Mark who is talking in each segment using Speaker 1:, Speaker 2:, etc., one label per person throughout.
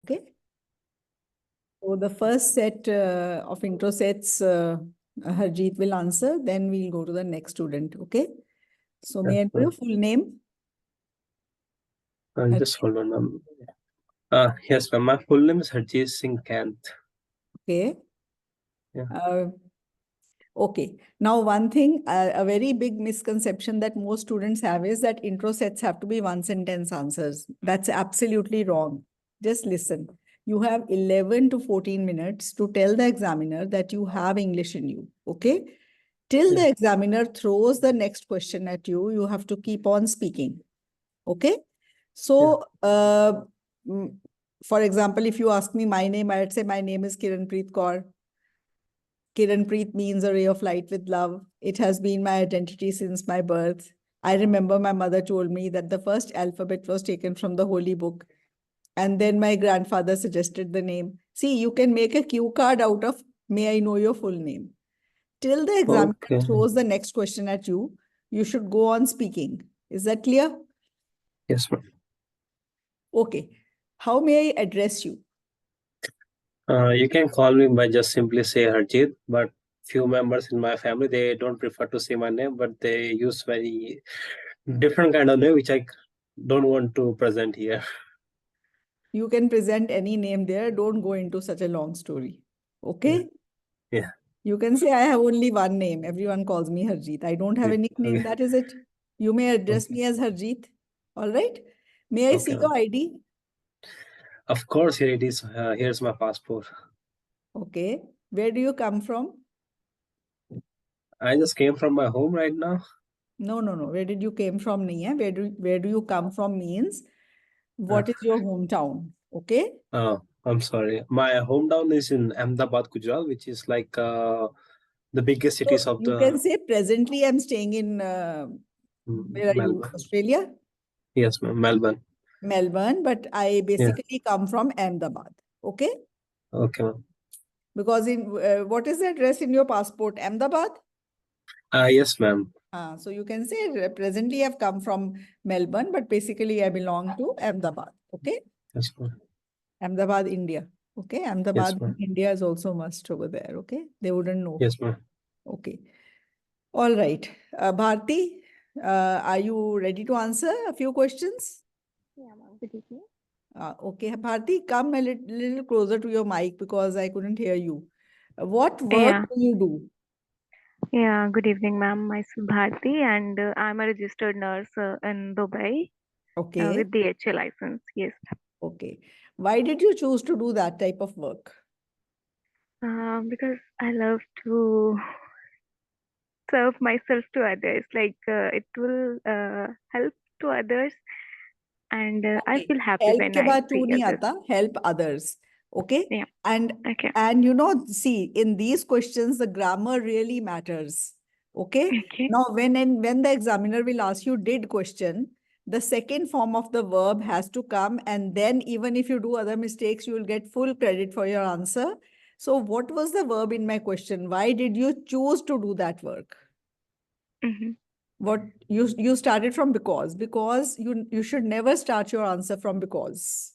Speaker 1: Okay. So the first set of intro sets, Harjeet will answer. Then we'll go to the next student. Okay. So may I know your full name?
Speaker 2: Just hold on, ma'am. Yes, ma'am. My full name is Harjeet Singh Kant.
Speaker 1: Okay.
Speaker 2: Yeah.
Speaker 1: Okay. Now, one thing, a very big misconception that most students have is that intro sets have to be one sentence answers. That's absolutely wrong. Just listen. You have 11 to 14 minutes to tell the examiner that you have English in you. Okay. Till the examiner throws the next question at you, you have to keep on speaking. Okay. So, for example, if you ask me my name, I'd say my name is Kiranpreet Kaur. Kiranpreet means a ray of light with love. It has been my identity since my birth. I remember my mother told me that the first alphabet was taken from the holy book. And then my grandfather suggested the name. See, you can make a cue card out of may I know your full name. Till the examiner throws the next question at you, you should go on speaking. Is that clear?
Speaker 2: Yes, ma'am.
Speaker 1: Okay. How may I address you?
Speaker 2: You can call me by just simply say Harjeet, but few members in my family, they don't prefer to say my name, but they use very different kind of name, which I don't want to present here.
Speaker 1: You can present any name there. Don't go into such a long story. Okay?
Speaker 2: Yeah.
Speaker 1: You can say, I have only one name. Everyone calls me Harjeet. I don't have a nickname. That is it. You may address me as Harjeet. All right? May I see your ID?
Speaker 2: Of course, here it is. Here's my passport.
Speaker 1: Okay. Where do you come from?
Speaker 2: I just came from my home right now.
Speaker 1: No. Where did you came from? Where do you come from means what is your hometown? Okay.
Speaker 2: Oh, I'm sorry. My hometown is in Ahmedabad, Gujarat, which is like the biggest cities
Speaker 1: So
Speaker 2: of
Speaker 1: you
Speaker 2: the
Speaker 1: can say presently I'm staying in where are you?
Speaker 2: Melbourne.
Speaker 1: Australia?
Speaker 2: Yes, ma'am. Melbourne.
Speaker 1: Melbourne, but I basically come from Ahmedabad. Okay.
Speaker 2: Okay, ma'am.
Speaker 1: Because in what is the address in your passport? Ahmedabad?
Speaker 2: Yes, ma'am.
Speaker 1: So you can say presently I've come from Melbourne, but basically I belong to Ahmedabad. Okay.
Speaker 2: Yes, ma'am.
Speaker 1: Ahmedabad, India. Okay. Ahmedabad, India is also must over there. Okay. They wouldn't know.
Speaker 2: Yes, ma'am.
Speaker 1: Okay. All right. Bharti, are you ready to answer a few questions?
Speaker 3: Yeah, ma'am. Good evening.
Speaker 1: Okay. Bharti, come a little closer to your mic because I couldn't hear you. What work do you do?
Speaker 3: Yeah, good evening, ma'am. Myself Bharti, and I'm a registered nurse in Dubai
Speaker 1: Okay.
Speaker 3: with DHA license. Yes.
Speaker 1: Okay. Why did you choose to do that type of work?
Speaker 3: Because I love to serve myself to others. Like it will help to others, and I feel happy
Speaker 1: Help
Speaker 3: when
Speaker 1: के
Speaker 3: I
Speaker 1: बाद तू
Speaker 3: see
Speaker 1: नहीं
Speaker 3: others.
Speaker 1: आता, help others. Okay.
Speaker 3: Yeah. Okay.
Speaker 1: And you know, see, in these questions, the grammar really matters. Okay. Now, when the examiner will ask you did question, the second form of the verb has to come, and then even if you do other mistakes, you will get full credit for your answer. So, what was the verb in my question? Why did you choose to do that work? What you started from because you should never start your answer from because.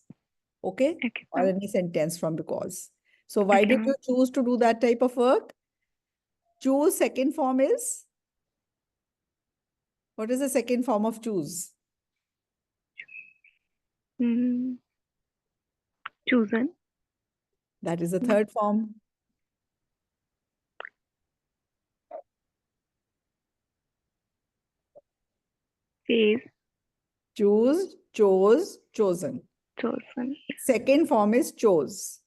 Speaker 1: Okay. Or any sentence from because. So why did you choose to do that type of work? Choose second form is? What is the second form of choose?
Speaker 3: Chosen.
Speaker 1: That is the third form. Choose, chose, chosen.
Speaker 3: Chosen.
Speaker 1: Second form is chose.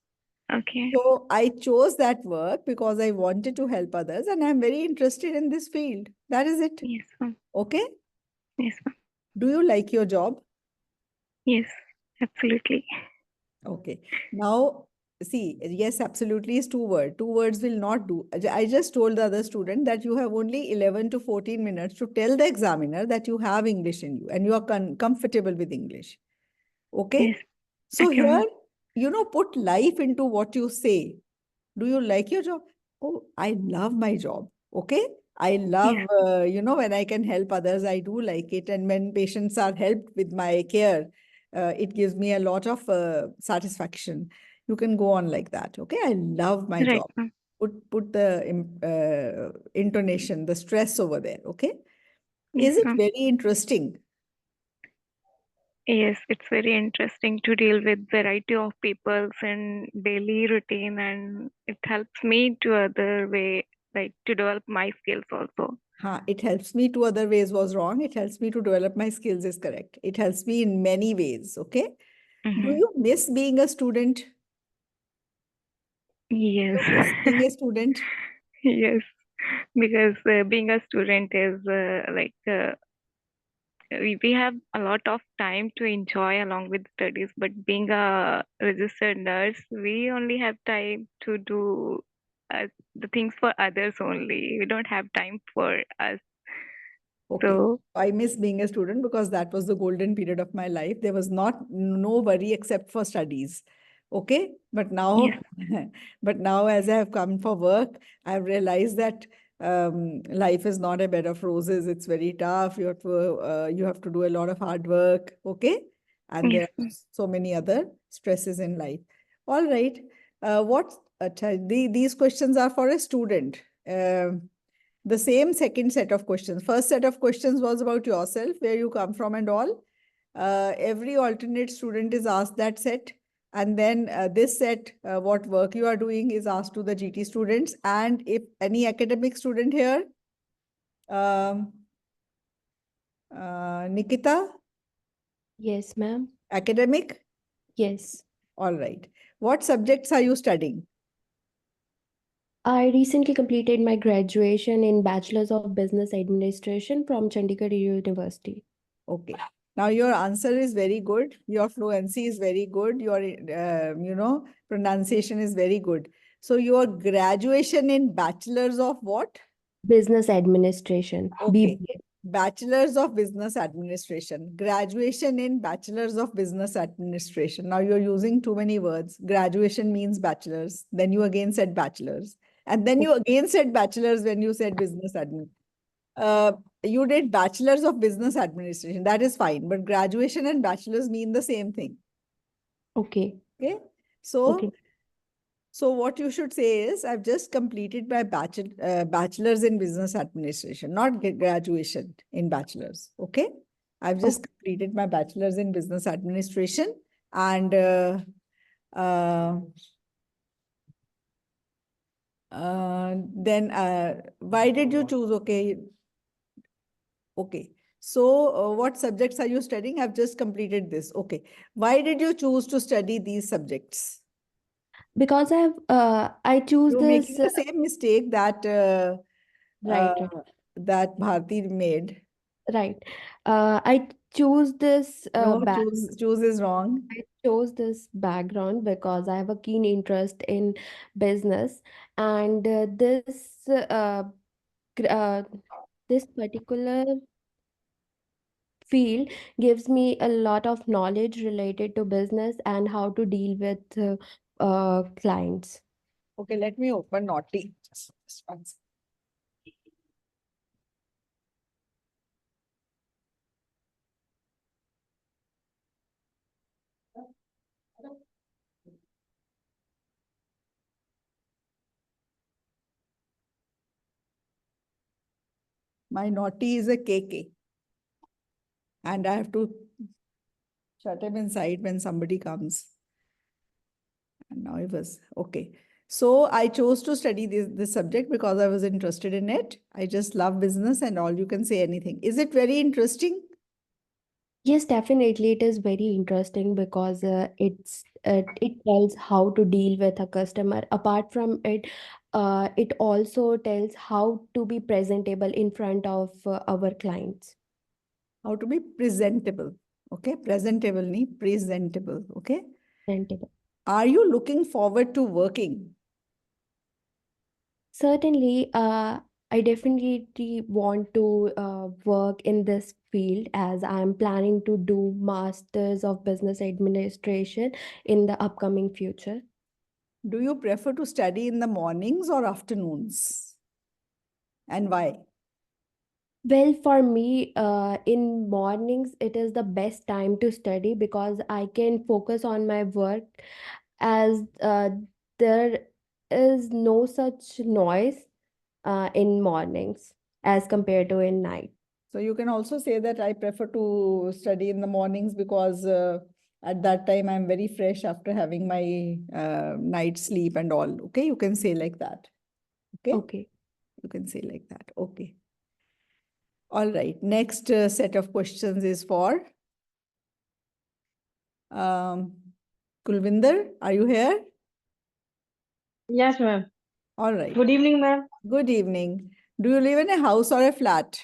Speaker 3: Okay.
Speaker 1: So I chose that work because I wanted to help others and I'm very interested in this field. That is it.
Speaker 3: Yes, ma'am.
Speaker 1: Okay.
Speaker 3: Yes, ma'am.
Speaker 1: Do you like your job?
Speaker 3: Yes, absolutely.
Speaker 1: Okay. Now, see, yes, absolutely is two words. Two words will not do. I just told the other student that you have only 11 to 14 minutes to tell the examiner that you have English in you and you are comfortable with English. Okay?
Speaker 3: Yes.
Speaker 1: So here, you know, put life into what you say. Do you like your job? Oh, I love my job. Okay? I love, you know, when I can help others, I do like it. And when patients are helped with my care, it gives me a lot of satisfaction. You can go on like that. Okay. I love my
Speaker 3: Right,
Speaker 1: job.
Speaker 3: ma'am.
Speaker 1: Put the intonation, the stress over there. Okay.
Speaker 3: Yes,
Speaker 1: Is it
Speaker 3: ma'am.
Speaker 1: very interesting?
Speaker 3: Yes, it's very interesting to deal with variety of peoples and daily routine, and it helps me to other way, like to develop my skills also.
Speaker 1: It helps me to other ways was wrong. It helps me to develop my skills is correct. It helps me in many ways. Okay. Do
Speaker 3: Mhm.
Speaker 1: you miss being a student?
Speaker 3: Yes.
Speaker 1: You miss being a student?
Speaker 3: Yes, because being a student is we have a lot of time to enjoy along with studies, but being a registered nurse, we only have time to do the things for others only. We don't have time for us.
Speaker 1: Okay.
Speaker 3: So,
Speaker 1: I miss being a student because that was the golden period of my life. There was no worry except for studies. Okay. But
Speaker 3: yes,
Speaker 1: now, but now as I have come for work, I've realized that life is not a bed of roses. It's very tough. You have to do a lot of hard work. Okay. And there
Speaker 3: yes,
Speaker 1: are so many other stresses in life. All right. These questions are for a student. The same second set of questions. First set of questions was about yourself, where you come from and all. Every alternate student is asked that set. And then this set, what work you are doing is asked to the GT students. And if any academic student here, um, Nikita,
Speaker 4: Yes, ma'am.
Speaker 1: academic?
Speaker 4: Yes.
Speaker 1: All right. What subjects are you studying?
Speaker 4: I recently completed my graduation in Bachelor's of Business Administration from Chandigarh University.
Speaker 1: Okay. Now your answer is very good. Your fluency is very good. Your, pronunciation is very good. So your graduation in bachelor's of what?
Speaker 4: Business Administration.
Speaker 1: Okay.
Speaker 4: BBA.
Speaker 1: Bachelor's of Business Administration. Graduation in Bachelor's of Business Administration. Now you're using too many words. Graduation means bachelor's. Then you again said bachelor's. And then you again said bachelor's when you said business admin. You did bachelor's of business administration. That is fine. But graduation and bachelor's mean the same thing.
Speaker 4: Okay.
Speaker 1: Okay. So,
Speaker 4: Okay.
Speaker 1: so what you should say is, I've just completed my bachelor's in business administration, not graduation in bachelor's. Okay. I've just completed my bachelor's in business administration. And then why did you choose? Okay. Okay. So what subjects are you studying? I've just completed this. Okay. Why did you choose to study these subjects?
Speaker 4: Because I choose
Speaker 1: You're making
Speaker 4: this
Speaker 1: the same mistake that
Speaker 4: right,
Speaker 1: that Bharti made.
Speaker 4: right. I choose this
Speaker 1: No,
Speaker 4: back.
Speaker 1: choose is wrong.
Speaker 4: I chose this background because I have a keen interest in business, and this particular field gives me a lot of knowledge related to business and how to deal with clients.
Speaker 1: Okay, let me open Naughty. Just one second. My Naughty is a KK. And I have to shut him inside when somebody comes. And now it was okay. So I chose to study this subject because I was interested in it. I just love business and all. You can say anything. Is it very interesting?
Speaker 4: Yes, definitely. It is very interesting because it tells how to deal with a customer. Apart from it, it also tells how to be presentable in front of our clients.
Speaker 1: How to be presentable. Okay, presentable, nahi presentable. Okay.
Speaker 4: Presentable.
Speaker 1: Are you looking forward to working?
Speaker 4: Certainly, I definitely want to work in this field as I'm planning to do Masters of Business Administration in the upcoming future.
Speaker 1: Do you prefer to study in the mornings or afternoons? And why?
Speaker 4: Well, for me, in mornings, it is the best time to study because I can focus on my work as there is no such noise in mornings as compared to in night.
Speaker 1: So you can also say that I prefer to study in the mornings because at that time I'm very fresh after having my night sleep and all. Okay, you can say like that. Okay,
Speaker 4: Okay.
Speaker 1: you can say like that. Okay. All right. Next set of questions is for um, Kulvinder. Are you here?
Speaker 5: Yes, ma'am.
Speaker 1: All right.
Speaker 5: Good evening, ma'am.
Speaker 1: Good evening. Do you live in a house or a flat?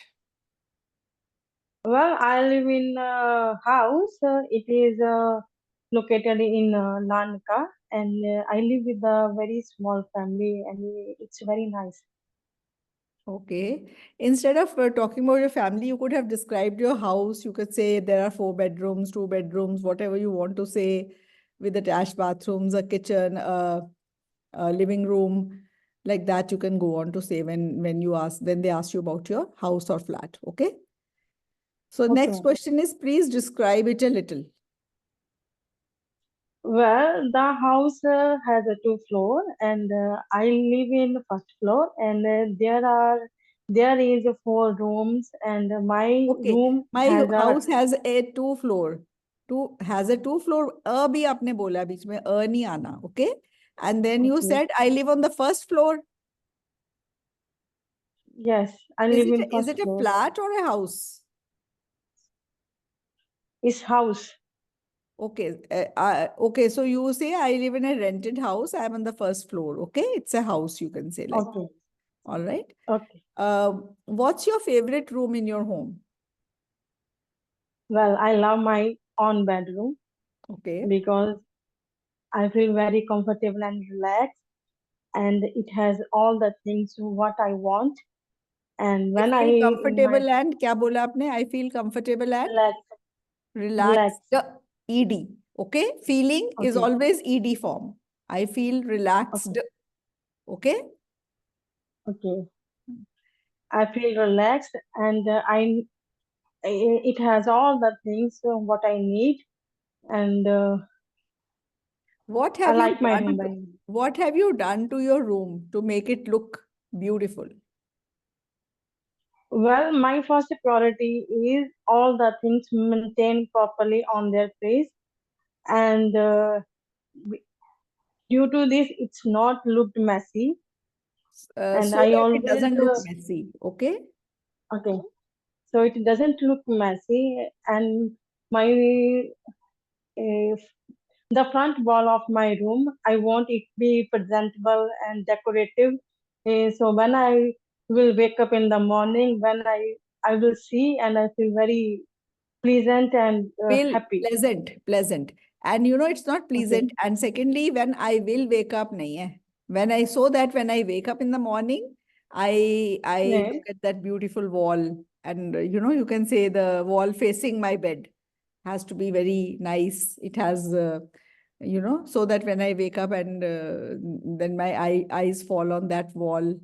Speaker 5: Well, I live in a house. It is located in Lanka, and I live with a very small family, and it's very nice.
Speaker 1: Okay. Instead of talking about your family, you could have described your house. You could say there are 4 bedrooms, 2 bedrooms, whatever you want to say, with attached bathrooms, a kitchen, a living room. Like that, you can go on to say when they ask you about your house or flat. Okay. So
Speaker 5: Okay,
Speaker 1: next
Speaker 5: ma'am.
Speaker 1: question is, please describe it a little.
Speaker 5: Well, the house has a 2 floor, and I live in the first floor, and there is 4 rooms, and my
Speaker 1: Okay,
Speaker 5: room
Speaker 1: my
Speaker 5: has a
Speaker 1: house has a 2 floor. Has a 2 floor. भी आपने बोला बीच में नहीं आना. Okay, and then you
Speaker 5: okay.
Speaker 1: said I live on the first floor.
Speaker 5: Yes, I
Speaker 1: Is
Speaker 5: live
Speaker 1: it
Speaker 5: in
Speaker 1: is
Speaker 5: first
Speaker 1: it a
Speaker 5: floor.
Speaker 1: flat or a house?
Speaker 5: It's house.
Speaker 1: Okay, okay. So you say I live in a rented house. I'm on the first floor. Okay, it's a house. You can say like.
Speaker 5: Okay,
Speaker 1: All right.
Speaker 5: okay.
Speaker 1: What's your favorite room in your home?
Speaker 5: Well, I love my own bedroom
Speaker 1: Okay.
Speaker 5: because I feel very comfortable and relaxed, and it has all the things what I want. And
Speaker 1: I
Speaker 5: when
Speaker 1: feel
Speaker 5: my
Speaker 1: comfortable and क्या बोला आपने? I feel comfortable and
Speaker 5: relax,
Speaker 1: relaxed.
Speaker 5: relax.
Speaker 1: ED. Okay. Feeling is
Speaker 5: Okay,
Speaker 1: always ED form. I feel relaxed.
Speaker 5: okay,
Speaker 1: Okay.
Speaker 5: okay. I feel relaxed, and it has all the things what I need, and
Speaker 1: What
Speaker 5: I
Speaker 1: have you
Speaker 5: like my
Speaker 1: done
Speaker 5: room
Speaker 1: to,
Speaker 5: very much.
Speaker 1: what have you done to your room to make it look beautiful?
Speaker 5: Well, my first priority is all the things maintained properly on their place, and due to this it's not looked messy, and
Speaker 1: So
Speaker 5: I
Speaker 1: that it
Speaker 5: always
Speaker 1: doesn't look messy. Okay.
Speaker 5: okay, so it doesn't look messy, and my uh, the front wall of my room I want it be presentable and decorative. So when I will wake up in the morning, when I will see, and I feel very pleasant and
Speaker 1: Feel
Speaker 5: happy.
Speaker 1: pleasant. And you know, it's not
Speaker 5: Okay.
Speaker 1: pleasant. And secondly, when I will wake up, nahi hai. When I saw that when I wake up in the morning, I
Speaker 5: Yeah.
Speaker 1: look at that beautiful wall, and you know, you can say the wall facing my bed has to be very nice. It has, you know, so that when I wake up and then my eyes fall on that wall,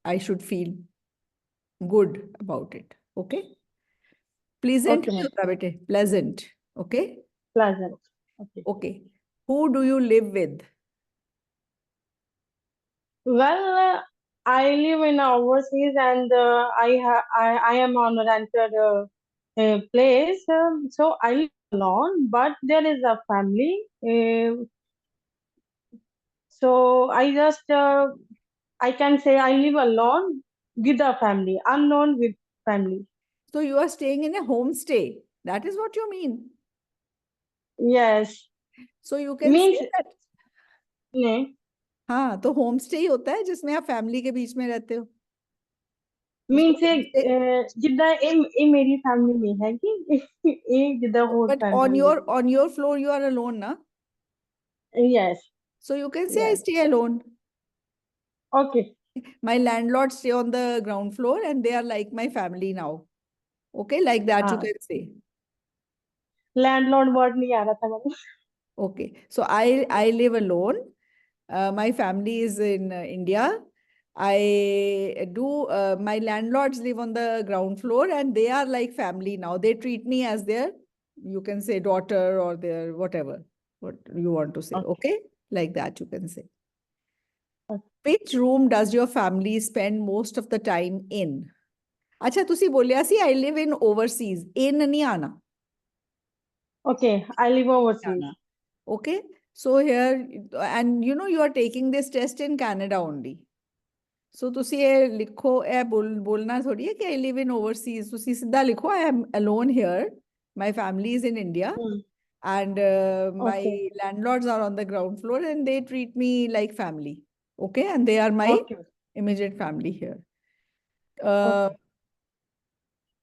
Speaker 1: I should feel good about it. Okay. Pleasant
Speaker 5: Okay,
Speaker 1: नहीं
Speaker 5: ma'am.
Speaker 1: होता बेटे, pleasant. Okay.
Speaker 5: Pleasant. Okay.
Speaker 1: Okay. Who do you live with?
Speaker 5: Well, I live in overseas, and I am on a rented place, so I live alone. But there is a family, so I can say I live alone with a family, unknown with family.
Speaker 1: So you are staying in a homestay. That is what you mean.
Speaker 5: Yes,
Speaker 1: So you can say
Speaker 5: means
Speaker 1: that.
Speaker 5: नहीं,
Speaker 1: हाँ, तो homestay ही होता है जिसमें आप family के बीच में रहते हो. उसको
Speaker 5: means
Speaker 1: homestay.
Speaker 5: जिद्दां ये मेरी फैमिली में है कि ये जिद्दां होर
Speaker 1: But
Speaker 5: family
Speaker 1: on your floor you are alone, na?
Speaker 5: yes,
Speaker 1: So you can say I
Speaker 5: yes,
Speaker 1: stay alone.
Speaker 5: okay.
Speaker 1: My landlord stay on the ground floor and they are like my family now. Okay, like that you
Speaker 5: हाँ,
Speaker 1: can say.
Speaker 5: Landlord word नहीं आ रहा था मेरे
Speaker 1: Okay, so I live alone. My family is in India. I do, my landlords live on the ground floor and they are like family now. They treat me as their, you can say, daughter or their whatever, what you want to say. Okay? Like that you can say.
Speaker 5: Okay.
Speaker 1: Which room does your family spend most of the time in? अच्छा तुसी बोलिया सी I live in overseas. In नहीं आना.
Speaker 5: Okay, I live overseas.
Speaker 1: आना. Okay? So here, and you know, you are taking this test in Canada only. So तुसी ये लिखो, ये बोलना थोड़ी है कि I live in overseas. तुसी सीधा लिखो I am alone here. My family is in India. And my
Speaker 5: Okay.
Speaker 1: landlords are on the ground floor and they treat me like family. Okay? And they are my
Speaker 5: Okay.
Speaker 1: immediate family here.
Speaker 5: Okay.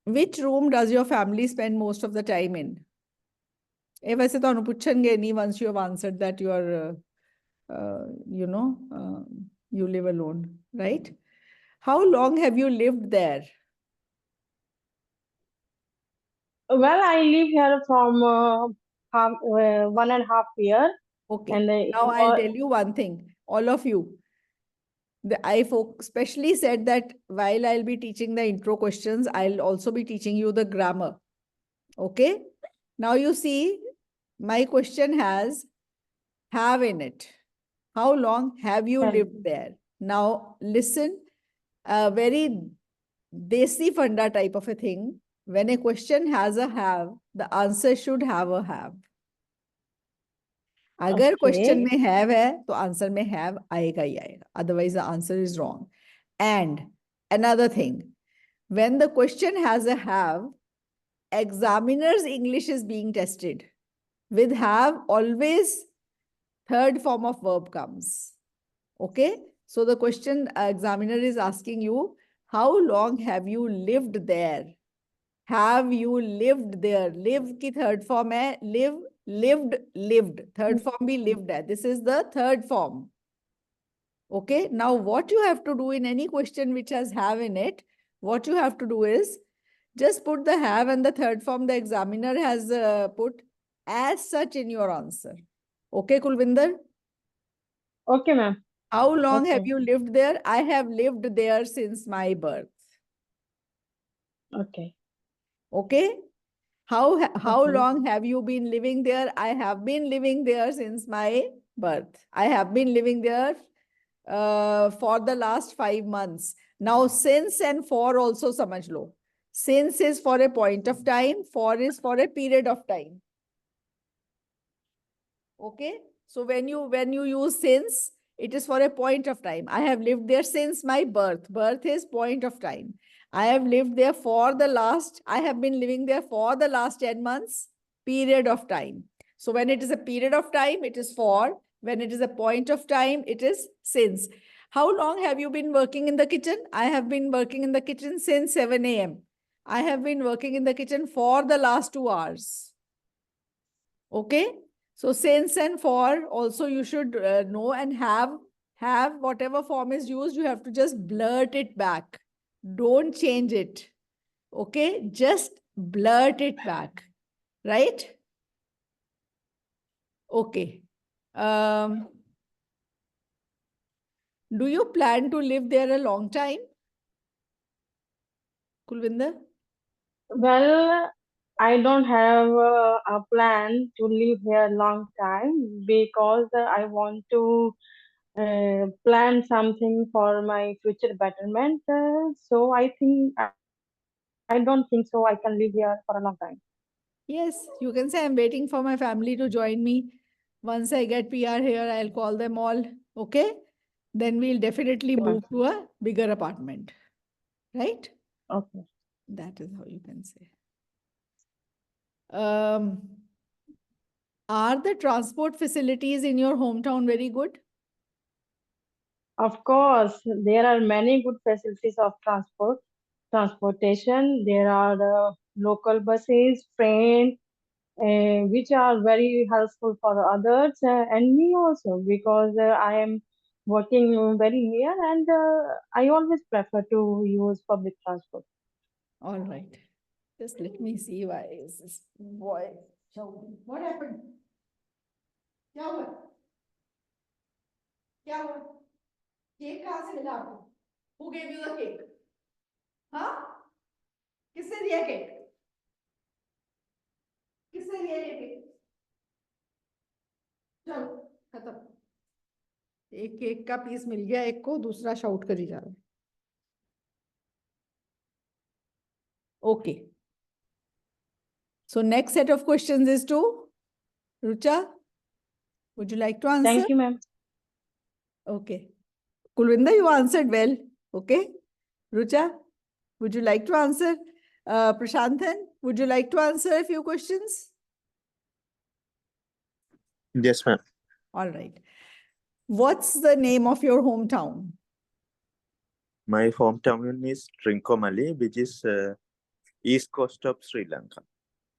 Speaker 1: Which room does your family spend most of the time in? ਇਹ ਵੈਸੇ ਤੁਹਾਨੂੰ ਪੁੱਛਣਗੇ ਨਹੀਂ once you have answered that you are, you know, you live alone, right? How long have you lived there?
Speaker 5: Well, I live here from 1.5 year.
Speaker 1: Okay.
Speaker 5: And
Speaker 1: Now I'll tell you one thing, all of you. I especially said that while I'll be teaching the intro questions, I'll also be teaching you the grammar. Okay? Now you see, my question has have in it. How long have you lived there? Now listen, a very desi funda type of a thing. When a question has a have, the answer should have a have. अगर question में have है तो answer में have आएगा ही आएगा, otherwise the answer is wrong. And another thing, when the question has a have, examiner's English is being tested. With have, always third form of verb comes. Okay? So the question examiner is asking you, how long have you lived there? Have you lived there? Live की third form है live, lived, lived. Third form भी lived है. This is the third form. Okay. Now what you have to do in any question which has have in it, what you have to do is just put the have and the third form the examiner has put as such in your answer. Okay, Kulvinder?
Speaker 5: Okay, ma'am.
Speaker 1: How long have you lived there? I have lived there since my birth.
Speaker 5: Okay.
Speaker 1: Okay. How long have you been living there? I have been living there since my birth. I have been living there for the last 5 months. Now, since and for also samajh lo. Since is for a point of time, for is for a period of time. Okay. So when you use since, it is for a point of time. I have lived there since my birth. Birth is point of time. I have lived there I have been living there for the last 10 months, period of time. So when it is a period of time, it is for. When it is a point of time, it is since. How long have you been working in the kitchen? I have been working in the kitchen since 7 a.m. I have been working in the kitchen for the last 2 hours. Okay. So since and for also you should know, and have whatever form is used, you have to just blurt it back. Don't change it. Okay. Just blurt it back. Right? Okay. Do you plan to live there a long time? Kulvinder?
Speaker 5: Well, I don't have a plan to live here a long time because I want to plan something for my future betterment. So I don't think so I can live here for a long time.
Speaker 1: Yes, you can say I'm waiting for my family to join me. Once I get PR here, I'll call them all. Okay? Then we'll definitely move to a bigger apartment. Right?
Speaker 5: Okay.
Speaker 1: That is how you can say. Are the transport facilities in your hometown very good?
Speaker 5: Of course, there are many good facilities of transportation. There are local buses, train, which are very helpful for others and me also because I am working very near and I always prefer to use public transport.
Speaker 1: All right. Just let me see why is this boy shouting. What happened? क्या हुआ? क्या हुआ? Cake कहाँ से मिला आपको? Who gave you the cake? Huh? किसने दिया cake? किसने दिया ये cake? चलो खत्म. एक केक का पीस मिल गया एक को, दूसरा शाउट करी जा रहा है. Okay. So next set of questions is to Rucha. Would you like to answer?
Speaker 5: Thank you, ma'am.
Speaker 1: Okay. Kulwinder, you answered well. Okay. Rucha, would you like to answer? Prashanthan, would you like to answer a few questions?
Speaker 6: Yes, ma'am.
Speaker 1: All right. What's the name of your hometown?
Speaker 6: My hometown is Trincomalee, which is east coast of Sri Lanka.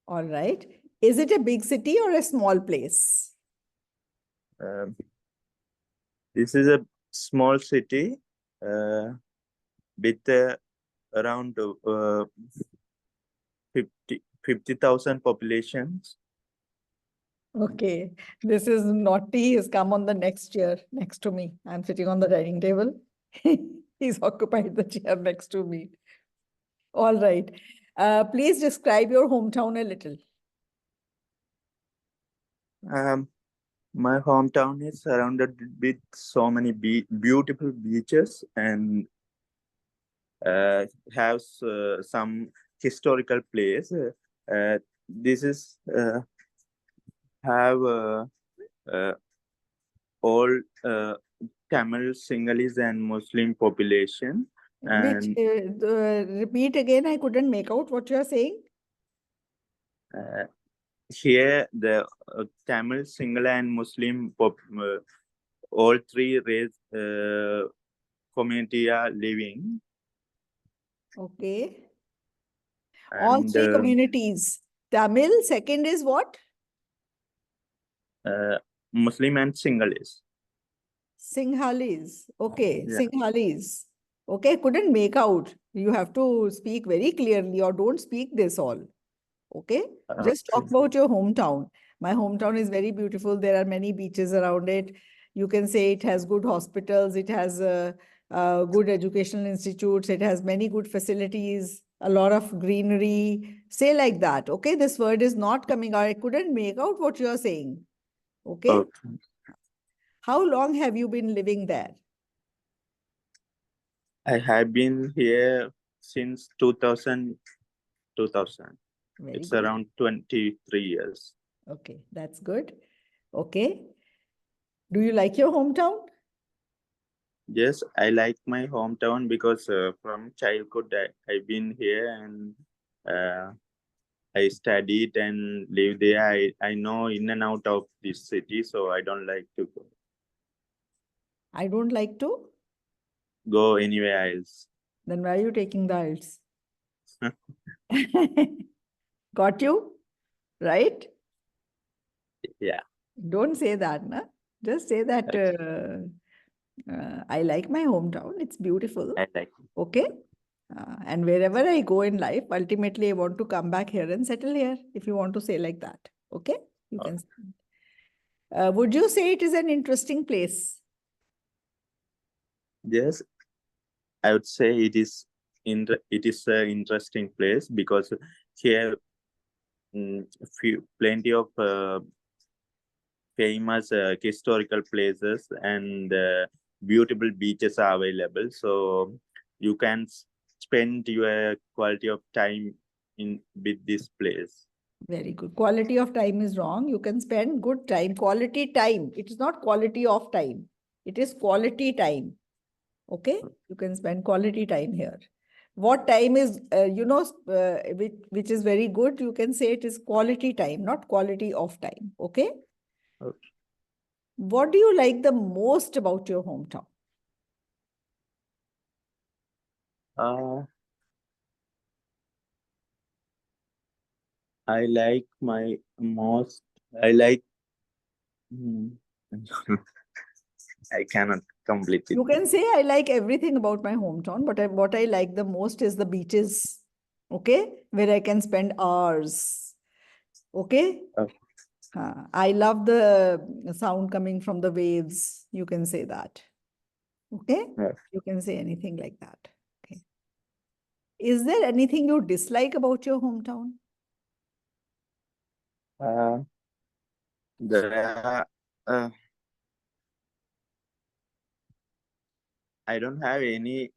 Speaker 1: All right. Is it a big city or a small place?
Speaker 6: This is a small city with around 50,000 populations.
Speaker 1: Okay. This is naughty. He's come on the next chair next to me. I'm sitting on the dining table. He's occupied the chair next to me. All right. Please describe your hometown a little.
Speaker 6: My hometown is surrounded with so many beautiful beaches and has some historical place. This is have all Tamil, Sinhalese, and Muslim population.
Speaker 1: Which,
Speaker 6: And
Speaker 1: repeat again, I couldn't make out what you are saying.
Speaker 6: here, the Tamil, Sinhala, and Muslim all three race community are living.
Speaker 1: Okay. All
Speaker 6: And
Speaker 1: three communities. Tamil, second is what?
Speaker 6: Muslim and Sinhalese.
Speaker 1: Sinhalese. Okay,
Speaker 6: Yeah.
Speaker 1: Sinhalese. Okay, couldn't make out. You have to speak very clearly or don't speak this all. Okay, just talk about your hometown. My hometown is very beautiful. There are many beaches around it. You can say it has good hospitals. It has good educational institutes. It has many good facilities, a lot of greenery. Say like that. Okay, this word is not coming out. I couldn't make out what you are saying. Okay.
Speaker 6: Okay.
Speaker 1: How long have you been living there?
Speaker 6: I have been here since 2000.
Speaker 1: Very
Speaker 6: It's
Speaker 1: good.
Speaker 6: around 23 years.
Speaker 1: Okay, that's good. Okay. Do you like your hometown?
Speaker 6: Yes, I like my hometown because from childhood I've been here and I studied and lived there. I know in and out of this city, so I don't like to
Speaker 1: I don't like to.
Speaker 6: go anywhere else.
Speaker 1: Then why are you taking the IELTS? Got you? Right?
Speaker 6: Yeah,
Speaker 1: Don't say that, na? Just say that
Speaker 6: okay.
Speaker 1: I like my hometown. It's beautiful.
Speaker 6: I like it.
Speaker 1: Okay? And wherever I go in life, ultimately I want to come back here and settle here, if you want to say like that. Okay? You can. Would you say it is an interesting place?
Speaker 6: Yes, I would say it is an interesting place because here plenty of famous historical places and beautiful beaches are available, so you can spend your quality of time with this place.
Speaker 1: Very good. Quality of time is wrong. You can spend good time, quality time. It is not quality of time. It is quality time. Okay? You can spend quality time here. What time is, which is very good. You can say it is quality time, not quality of time. Okay?
Speaker 6: Okay.
Speaker 1: What do you like the most about your hometown?
Speaker 6: I like my most. I like. I cannot complete it.
Speaker 1: You can say I like everything about my hometown, but what I like the most is the beaches, okay, where I can spend hours, okay?
Speaker 6: Okay.
Speaker 1: I love the sound coming from the waves. You can say that. Okay?
Speaker 6: Yes.
Speaker 1: You can say anything like that. Okay. Is there anything you dislike about your hometown?
Speaker 6: There are, I don't have any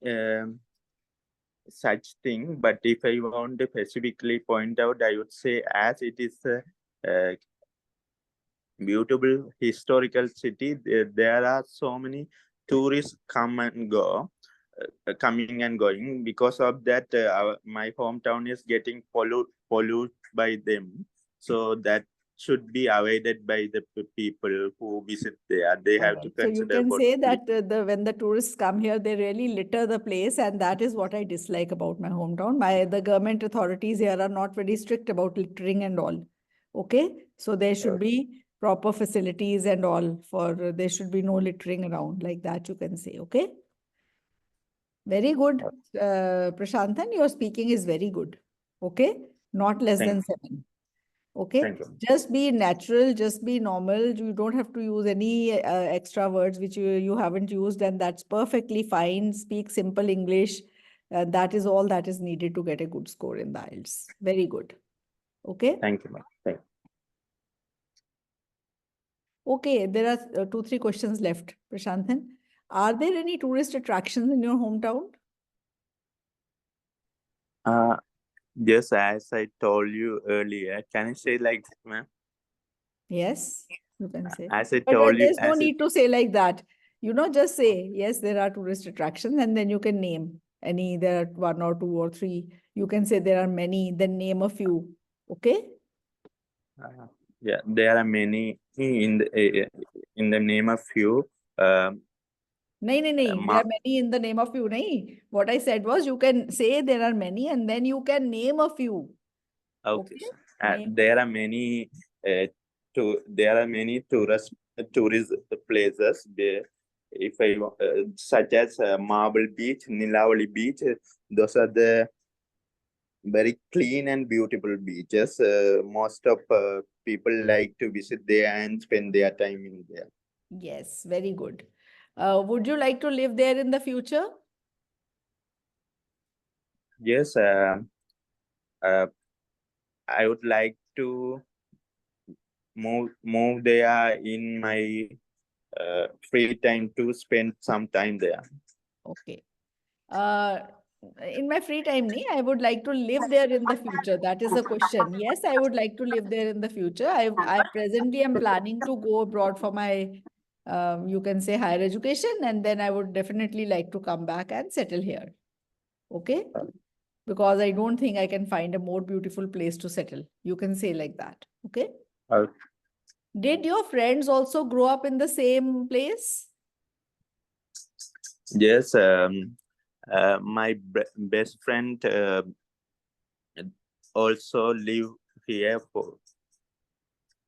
Speaker 6: such thing, but if I want to specifically point out, I would say as it is a beautiful historical city, there are so many tourists come and go, coming and going. Because of that, my hometown is getting polluted by them. So that should be avoided by the people who visit there. They
Speaker 1: All
Speaker 6: have to
Speaker 1: right. So you
Speaker 6: consider
Speaker 1: can
Speaker 6: what.
Speaker 1: say that when the tourists come here, they really litter the place, and that is what I dislike about my hometown. The government authorities here are not very strict about littering and all. Okay, so there should be proper facilities and all for there should be no littering around like that. You can say, okay. Very good, Prashanthan. Your speaking is very good. Okay, not less
Speaker 6: Thank
Speaker 1: than
Speaker 6: you.
Speaker 1: 7. Okay,
Speaker 6: Thank you.
Speaker 1: just be natural, just be normal. You don't have to use any extra words which you haven't used, and that's perfectly fine. Speak simple English. That is all that is needed to get a good score in the IELTS. Very good. Okay.
Speaker 6: Thank you, ma'am. Thank you.
Speaker 1: Okay, there are 2-3 questions left, Prashanthan. Are there any tourist attractions in your hometown?
Speaker 6: Just as I told you earlier, can I say like that, ma'am?
Speaker 1: Yes, you can say.
Speaker 6: As I
Speaker 1: But
Speaker 6: told you,
Speaker 1: there's no need to say like that. Just say, yes, there are tourist attractions, and then you can name any, there are 1 or 2 or 3. You can say there are many, then name a few. Okay?
Speaker 6: yeah, there are many in the name of few. Um,
Speaker 1: No. There
Speaker 6: ma-
Speaker 1: are many in the name of few. No. What I said was you can say there are many, and then you can name a few.
Speaker 6: okay,
Speaker 1: Okay?
Speaker 6: sir.
Speaker 1: Name.
Speaker 6: There are many tourist places there. If I such as Marble Beach, Nilavali Beach, those are the very clean and beautiful beaches. Most of people like to visit there and spend their time in there.
Speaker 1: Yes, very good. Would you like to live there in the future?
Speaker 6: Yes, I would like to move there in my free time to spend some time there.
Speaker 1: Okay. In my free time, I would like to live there in the future. That is the question. Yes, I would like to live there in the future. I presently am planning to go abroad for my, you can say, higher education, and then I would definitely like to come back and settle here. Okay? Because I don't think I can find a more beautiful place to settle. You can say like that. Okay?
Speaker 6: Uh,
Speaker 1: Did your friends also grow up in the same place?
Speaker 6: yes, my best friend also live here for.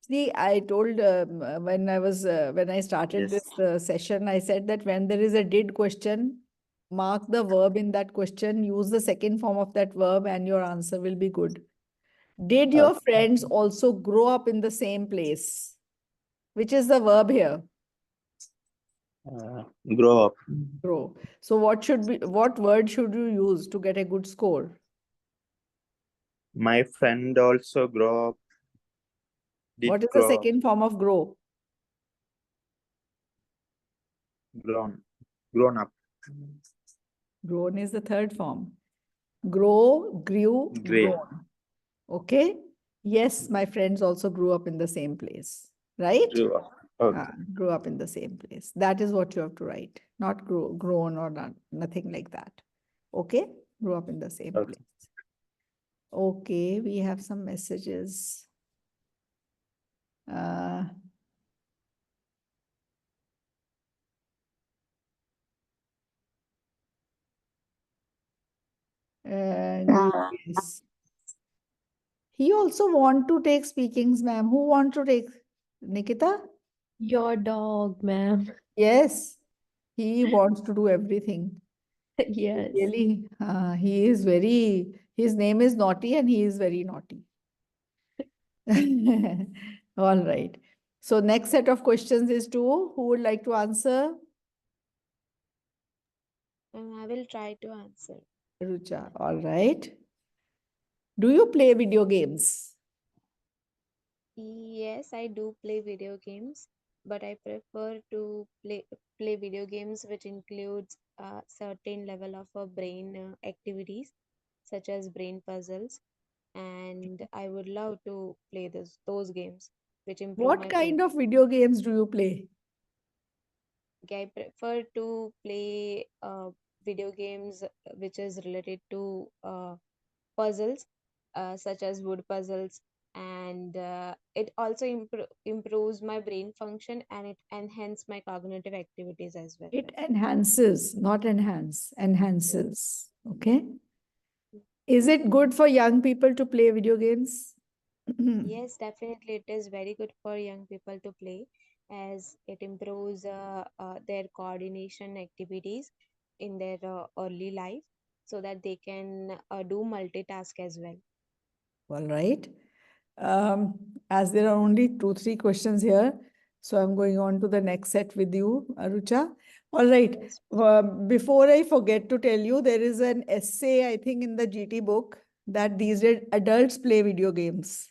Speaker 1: See, I told when I started
Speaker 6: Yes.
Speaker 1: this session, I said that when there is a did question, mark the verb in that question, use the second form of that verb, and your answer will be good. Did your friends also grow up in the same place? Which is the verb here?
Speaker 6: Grow up.
Speaker 1: Grow. So what word should you use to get a good score?
Speaker 6: My friend also grow up.
Speaker 1: What is the second form of grow?
Speaker 6: Grown up.
Speaker 1: Grown is the third form. Grow, grew, grown. Okay. Yes, my friends also grew up in the same place, right?
Speaker 6: Grew up. Okay.
Speaker 1: Grew up in the same place. That is what you have to write, not grown or not, nothing like that. Okay. Grew up in the same
Speaker 6: Okay.
Speaker 1: place. Okay. We have some messages. Yes. He also want to take speakings, ma'am. Who want to take? Nikita?
Speaker 4: Your dog, ma'am.
Speaker 1: Yes. He wants to do everything.
Speaker 4: Yes.
Speaker 1: Really, he is his name is Naughty and he is very naughty. All right. So next set of questions is to who would like to answer?
Speaker 7: I will try to answer.
Speaker 1: Rucha, all right. Do you play video games?
Speaker 7: Yes, I do play video games, but I prefer to play video games which includes a certain level of brain activities, such as brain puzzles, and I would love to play those games which improve
Speaker 1: What
Speaker 7: my
Speaker 1: kind of
Speaker 7: focus.
Speaker 1: video games do you play?
Speaker 7: I prefer to play video games which is related to puzzles, such as wood puzzles, and it also improves my brain function and it enhances my cognitive activities as well.
Speaker 1: It enhances, not enhances. Okay. Is it good for young people to play video games?
Speaker 7: Yes, definitely, it is very good for young people to play as it improves their coordination activities in their early life so that they can do multitask as well.
Speaker 1: All right. As there are only 2, 3 questions here, so I'm going on to the next set with you, Arucha. All right.
Speaker 7: Yes.
Speaker 1: Before I forget to tell you, there is an essay, I think, in the GT book that these days adults play video games.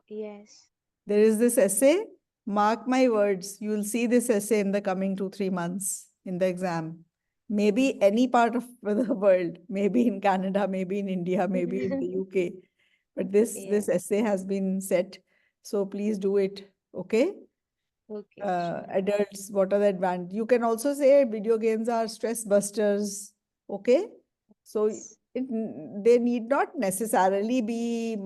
Speaker 7: Yes.
Speaker 1: There is this essay. Mark my words, you'll see this essay in the coming 2, 3 months in the exam. Maybe any part of the world, maybe in Canada, maybe in India, maybe in the UK. But this
Speaker 7: Yes.
Speaker 1: essay has been set, so please do it. Okay.
Speaker 7: Okay, sure.
Speaker 1: Adults, what are the advantages? You can also say video games are stress busters. Okay. So
Speaker 7: Yes.
Speaker 1: they need not necessarily be,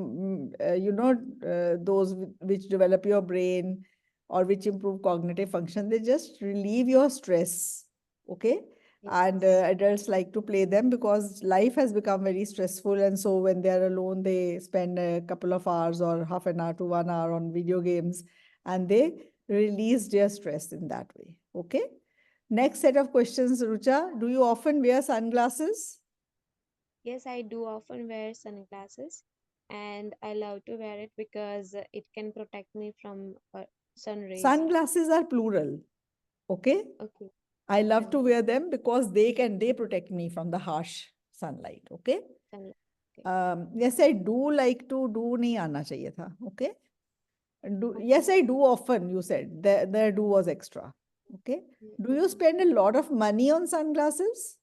Speaker 1: those which develop your brain or which improve cognitive function. They just relieve your stress. Okay. And
Speaker 7: Yes.
Speaker 1: adults like to play them because life has become very stressful. And so when they're alone, they spend a couple of hours or half an hour to 1 hour on video games and they release their stress in that way. Okay. Next set of questions, Rucha. Do you often wear sunglasses?
Speaker 7: Yes, I do often wear sunglasses and I love to wear it because it can protect me from sun rays.
Speaker 1: Sunglasses are plural. Okay.
Speaker 7: Okay.
Speaker 1: I love to
Speaker 7: Okay.
Speaker 1: wear them because they protect me from the harsh sunlight. Okay.
Speaker 7: Sun. Okay.
Speaker 1: Yes, I do like to do नहीं आना चाहिए था. Okay. Yes,
Speaker 7: Okay.
Speaker 1: I do often, you said. The do was extra. Okay. Do you spend a lot of money on sunglasses?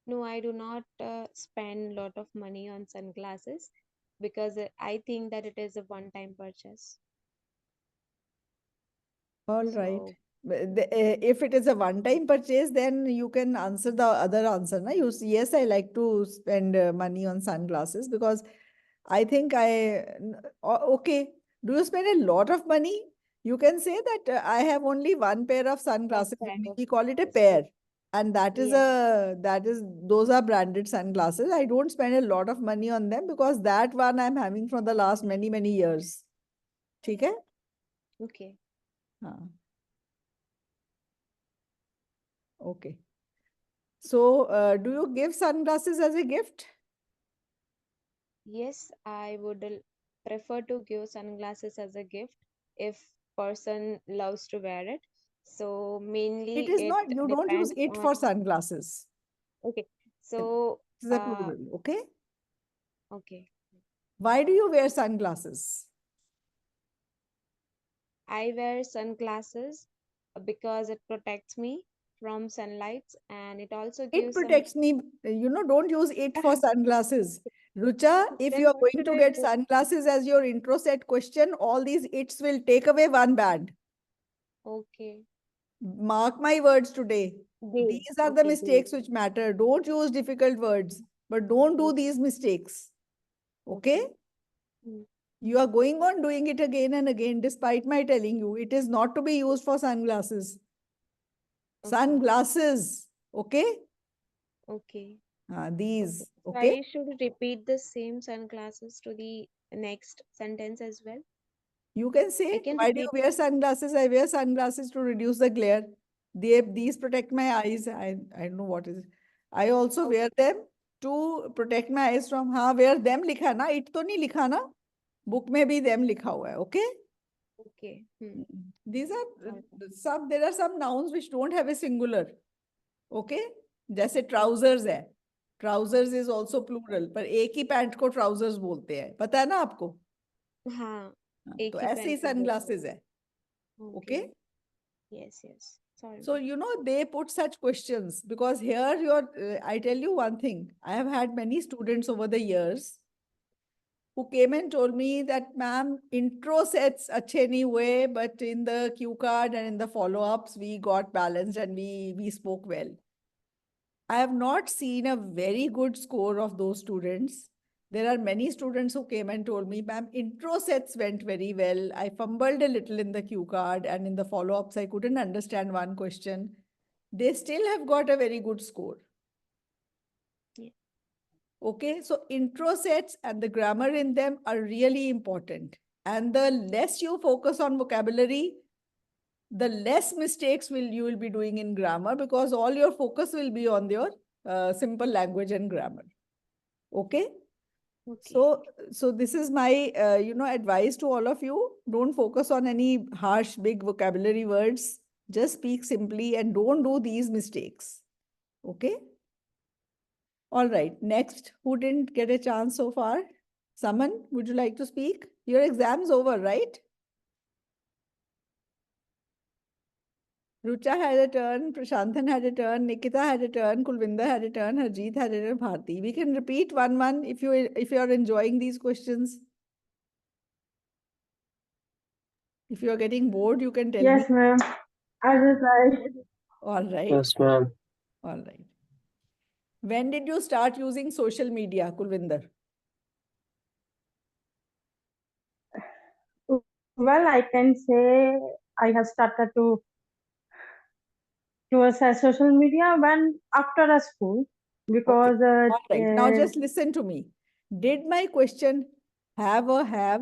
Speaker 7: No, I do not spend a lot of money on sunglasses because I think that it is a one-time purchase.
Speaker 1: All right.
Speaker 7: So,
Speaker 1: If it is a one-time purchase, then you can answer the other answer. Na? Yes, I like to spend money on sunglasses because I think okay. Do you spend a lot of money? You can say that I have only one pair of
Speaker 7: one
Speaker 1: sunglasses with
Speaker 7: pair
Speaker 1: me.
Speaker 7: of
Speaker 1: We call it a
Speaker 7: sunglasses.
Speaker 1: pair. And
Speaker 7: Yes.
Speaker 1: those are branded sunglasses. I don't spend a lot of money on them because that one I'm having for the last many, many years. ठीक है?
Speaker 7: Okay.
Speaker 1: हाँ. Okay. So, do you give sunglasses as a gift?
Speaker 7: Yes, I would prefer to give sunglasses as a gift if person loves to wear it. So
Speaker 1: It
Speaker 7: mainly
Speaker 1: is
Speaker 7: it
Speaker 1: not, you don't use
Speaker 7: depends
Speaker 1: it
Speaker 7: on.
Speaker 1: for sunglasses.
Speaker 7: Okay.
Speaker 1: It
Speaker 7: So
Speaker 1: is a plural, okay?
Speaker 7: okay.
Speaker 1: Why do you wear sunglasses?
Speaker 7: I wear sunglasses because it protects me from sunlight and it also
Speaker 1: It
Speaker 7: gives some.
Speaker 1: protects me, don't use it for sunglasses. Rucha, if
Speaker 7: Then
Speaker 1: you are
Speaker 7: what
Speaker 1: going
Speaker 7: should
Speaker 1: to
Speaker 7: I
Speaker 1: get
Speaker 7: do?
Speaker 1: sunglasses as your intro set question, all these its will take away one band.
Speaker 7: Okay.
Speaker 1: Mark my words today.
Speaker 7: They.
Speaker 1: These are the
Speaker 7: Okay, they.
Speaker 1: mistakes which matter. Don't use difficult words, but don't do these mistakes. Okay?
Speaker 7: Okay. Mm.
Speaker 1: You are going on doing it again and again, despite my telling you. It is not to be used for sunglasses.
Speaker 7: Okay.
Speaker 1: Sunglasses. Okay?
Speaker 7: Okay. Okay.
Speaker 1: These.
Speaker 7: So
Speaker 1: Okay?
Speaker 7: I should repeat the same sunglasses to the next sentence as well.
Speaker 1: You can
Speaker 7: I
Speaker 1: say,
Speaker 7: can
Speaker 1: why do you
Speaker 7: repeat.
Speaker 1: wear sunglasses? I wear sunglasses to reduce the glare. These protect my eyes. I don't know what is it. I also
Speaker 7: Okay.
Speaker 1: wear them to protect my eyes from, wear them लिखा है ना, it तो नहीं लिखा ना, book में भी them लिखा हुआ है, okay?
Speaker 7: Okay.
Speaker 1: These are
Speaker 7: All right.
Speaker 1: there are some nouns which don't have a singular. Okay? जैसे trousers है. Trousers is also plural, पर एक ही पैंट को trousers बोलते हैं. पता है ना आपको?
Speaker 7: हाँ,
Speaker 1: तो
Speaker 7: एक ही
Speaker 1: ऐसे ही
Speaker 7: पैंट को बोलते
Speaker 1: sunglasses है.
Speaker 7: हैं।
Speaker 1: Okay?
Speaker 7: Yes, yes. Sorry.
Speaker 1: So, they put such questions because here I tell you one thing. I have had many students over the years who came and told me that, ma'am, intro sets अच्छे नहीं हुए, but in the cue card and in the follow-ups, we got balanced and we spoke well. I have not seen a very good score of those students. There are many students who came and told me, ma'am, intro sets went very well. I fumbled a little in the cue card and in the follow-ups, I couldn't understand one question. They still have got a very good score.
Speaker 7: Yeah.
Speaker 1: Okay, so intro sets and the grammar in them are really important. And the less you focus on vocabulary, the less mistakes you will be doing in grammar, because all your focus will be on your simple language and grammar. Okay?
Speaker 7: Okay.
Speaker 1: So this is my advice to all of you. Don't focus on any harsh big vocabulary words. Just speak simply and don't do these mistakes. Okay? All right. Next, who didn't get a chance so far? Saman, would you like to speak? Your exam's over, right? Rucha had a turn, Prashanthan had a turn, Nikita had a turn, Kulvinder had a turn, Harjeet had a turn, Bharti. We can repeat one if you're enjoying these questions. If you're getting bored, you can tell me.
Speaker 5: Yes, ma'am. I will try.
Speaker 1: All right.
Speaker 2: Yes, ma'am.
Speaker 1: All right. When did you start using social media, Kulvinder?
Speaker 5: Well, I can say I have started to access social media when after a school, because
Speaker 1: All right. Now just listen to me. Did my question have or have?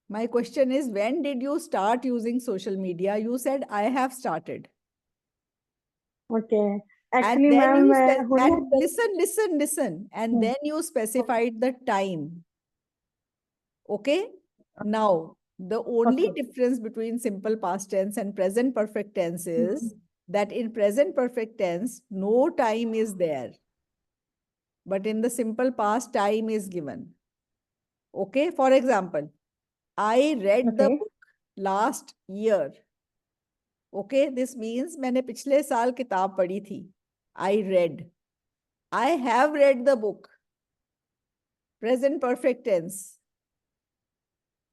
Speaker 1: My question is, when did you start using social media? You said, I have started.
Speaker 5: okay.
Speaker 1: And
Speaker 5: Actually,
Speaker 1: then
Speaker 5: ma'am,
Speaker 1: listen. And then you specified the time. Okay? Now, the only
Speaker 5: Okay.
Speaker 1: difference between simple past tense and present perfect tense is that in present perfect tense, no time is there. But in the simple past, time is given. Okay? For example, I read the
Speaker 5: Okay.
Speaker 1: book last year. Okay? This means मैंने पिछले साल किताब पढ़ी थी. I read. I have read the book. Present perfect tense.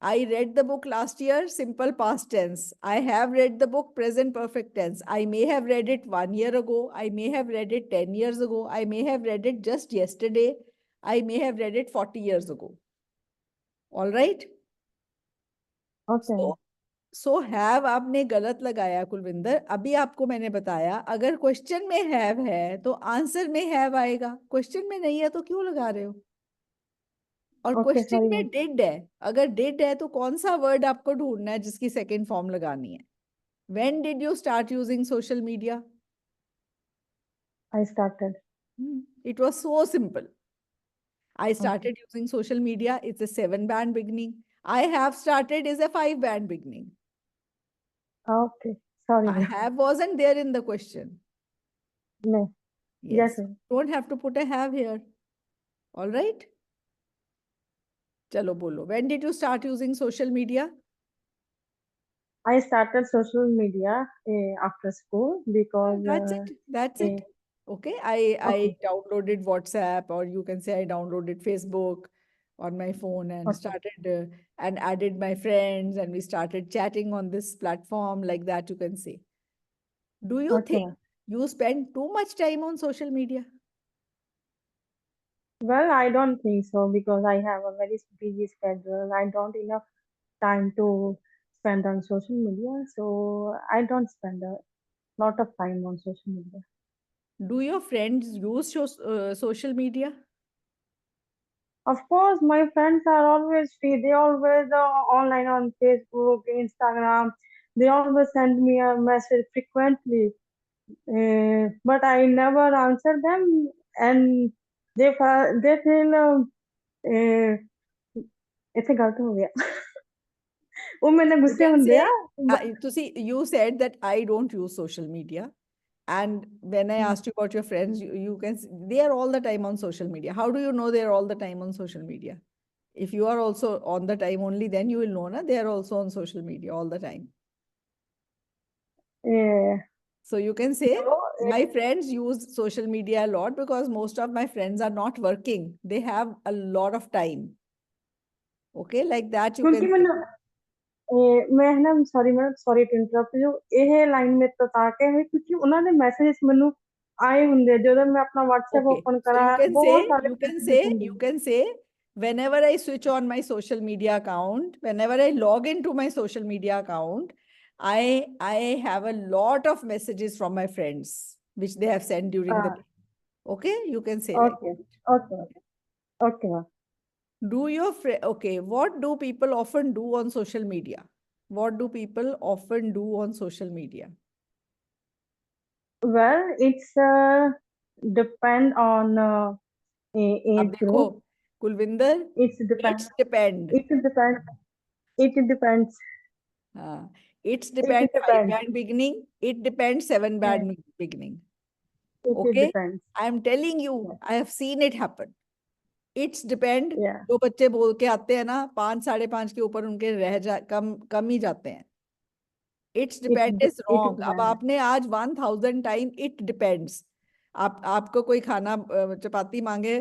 Speaker 1: I read the book last year, simple past tense. I have read the book, present perfect tense. I may have read it 1 year ago. I may have read it 10 years ago. I may have read it just yesterday. I may have read it 40 years ago. All right?
Speaker 5: Okay.
Speaker 1: So have आपने गलत लगाया कुलविंदर. अभी आपको मैंने बताया अगर question में have है तो आंसर में have आएगा. क्वेश्चन में नहीं है तो क्यों लगा रहे हो? और
Speaker 5: Okay,
Speaker 1: क्वेश्चन
Speaker 5: sorry,
Speaker 1: में
Speaker 5: ma'am.
Speaker 1: डिड है. अगर डिड है तो कौन सा वर्ड आपको ढूंढना है जिसकी सेकंड फॉर्म लगानी है? When did you start using social media?
Speaker 5: I started.
Speaker 1: It was so simple. I started using social media. It's a 7-band beginning. I have started is a 5-band beginning.
Speaker 5: Okay. Sorry,
Speaker 1: I
Speaker 5: ma'am.
Speaker 1: have wasn't there in the question.
Speaker 5: No. Yes, ma'am.
Speaker 1: Don't have to put a have here. All right. Chalo bolo. When did you start using social media?
Speaker 5: I started social media after school because
Speaker 1: That's it. Okay. I downloaded WhatsApp, or you can say I downloaded Facebook on my phone and started and added my friends, and we started chatting on this platform like that, you can say. Do you think you spend too much time on social media?
Speaker 5: Well, I don't think so because I have a very busy schedule. I don't enough time to spend on social media, so I don't spend a lot of time on social media.
Speaker 1: Do your friends use social media?
Speaker 5: Of course, my friends are always free. They always online on Facebook, Instagram. They always send me a message frequently, but I never answer them, and they feel ऐसे गलत हो गया ਉਹ ਮੇਰੇ ਨਾਲ
Speaker 1: You
Speaker 5: ਗੁੱਸੇ
Speaker 1: can
Speaker 5: ਹੁੰਦੇ ਆ
Speaker 1: say, to see, you said that I don't use social media. And when I asked you about your friends, you can they are all the time on social media. How do you know they are all the time on social media? If you are also on the time only, then you will know, na, they are also on social media all the time. So you can say, my friends use social media a lot because most of my friends are not working. They have a lot of time. Okay, like that you
Speaker 5: ਕਿਉਂਕਿ
Speaker 1: can say.
Speaker 5: ਮੈਨੂੰ ਮੈਂ ਨਾ sorry to interrupt you ਇਹ line ਮੇਰੇ ਤੋਂ ਤਾਂ ਕਿ ਹੈ ਕਿਉਂਕਿ ਉਹਨਾਂ ਦੇ ਮੈਸੇजेस ਮੈਨੂੰ ਆਏ ਹੁੰਦੇ ਜਦੋਂ ਮੈਂ ਆਪਣਾ WhatsApp
Speaker 1: Okay,
Speaker 5: ਓਪਨ
Speaker 1: so
Speaker 5: ਕਰਾਂ ਬਹੁਤ ਸਾਰੇ
Speaker 1: you can say, whenever I switch on my social media account, whenever I log into my social media account, I have a lot of messages from my friends, which they have sent during the day. Okay, you can say like
Speaker 5: okay okay okay
Speaker 1: okay, what do people often do on social media? What do people often do on social media?
Speaker 5: well it's depend on
Speaker 1: अब
Speaker 5: age
Speaker 1: देखो,
Speaker 5: group
Speaker 1: Kulvinder,
Speaker 5: it's depend
Speaker 1: it's depend.
Speaker 5: it depends
Speaker 1: It's
Speaker 5: it
Speaker 1: depend 5
Speaker 5: depends
Speaker 1: band beginning. It depends 7 band beginning.
Speaker 5: it
Speaker 1: Okay,
Speaker 5: depends
Speaker 1: I am telling you, I have seen it happen. It's depend.
Speaker 5: yeah
Speaker 1: जो बच्चे बोल के आते हैं ना 5 5.5 के ऊपर उनके कम ही जाते हैं. It's depend is
Speaker 5: it
Speaker 1: wrong. अब
Speaker 5: depends
Speaker 1: आपने आज 1000 टाइम it depends. आपको कोई खाना चपाती मांगे,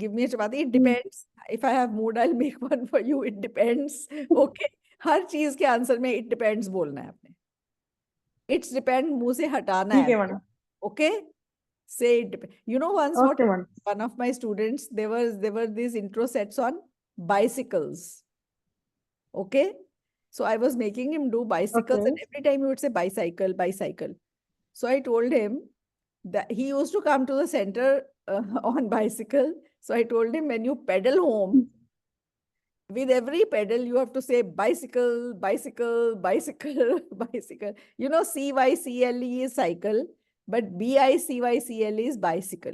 Speaker 1: give me a chapati, it depends. If I have mood, I'll make one for you. It depends. Okay. हर चीज के आंसर में it depends बोलना है आपने. It's depend मुंह से हटाना
Speaker 5: ठीक
Speaker 1: है.
Speaker 5: है madam
Speaker 1: Okay. Say it depends. You know, once what
Speaker 5: okay madam
Speaker 1: one of my students, there were these intro sets on bicycles. Okay. So I was making him do bicycles,
Speaker 5: okay
Speaker 1: and every time he would say bicycle, bicycle. So I told him that he used to come to the center on bicycle. So I told him, when you pedal home, with every pedal, you have to say bicycle, bicycle, bicycle, bicycle. You know, CYCLE is cycle, but BICYCLE is bicycle.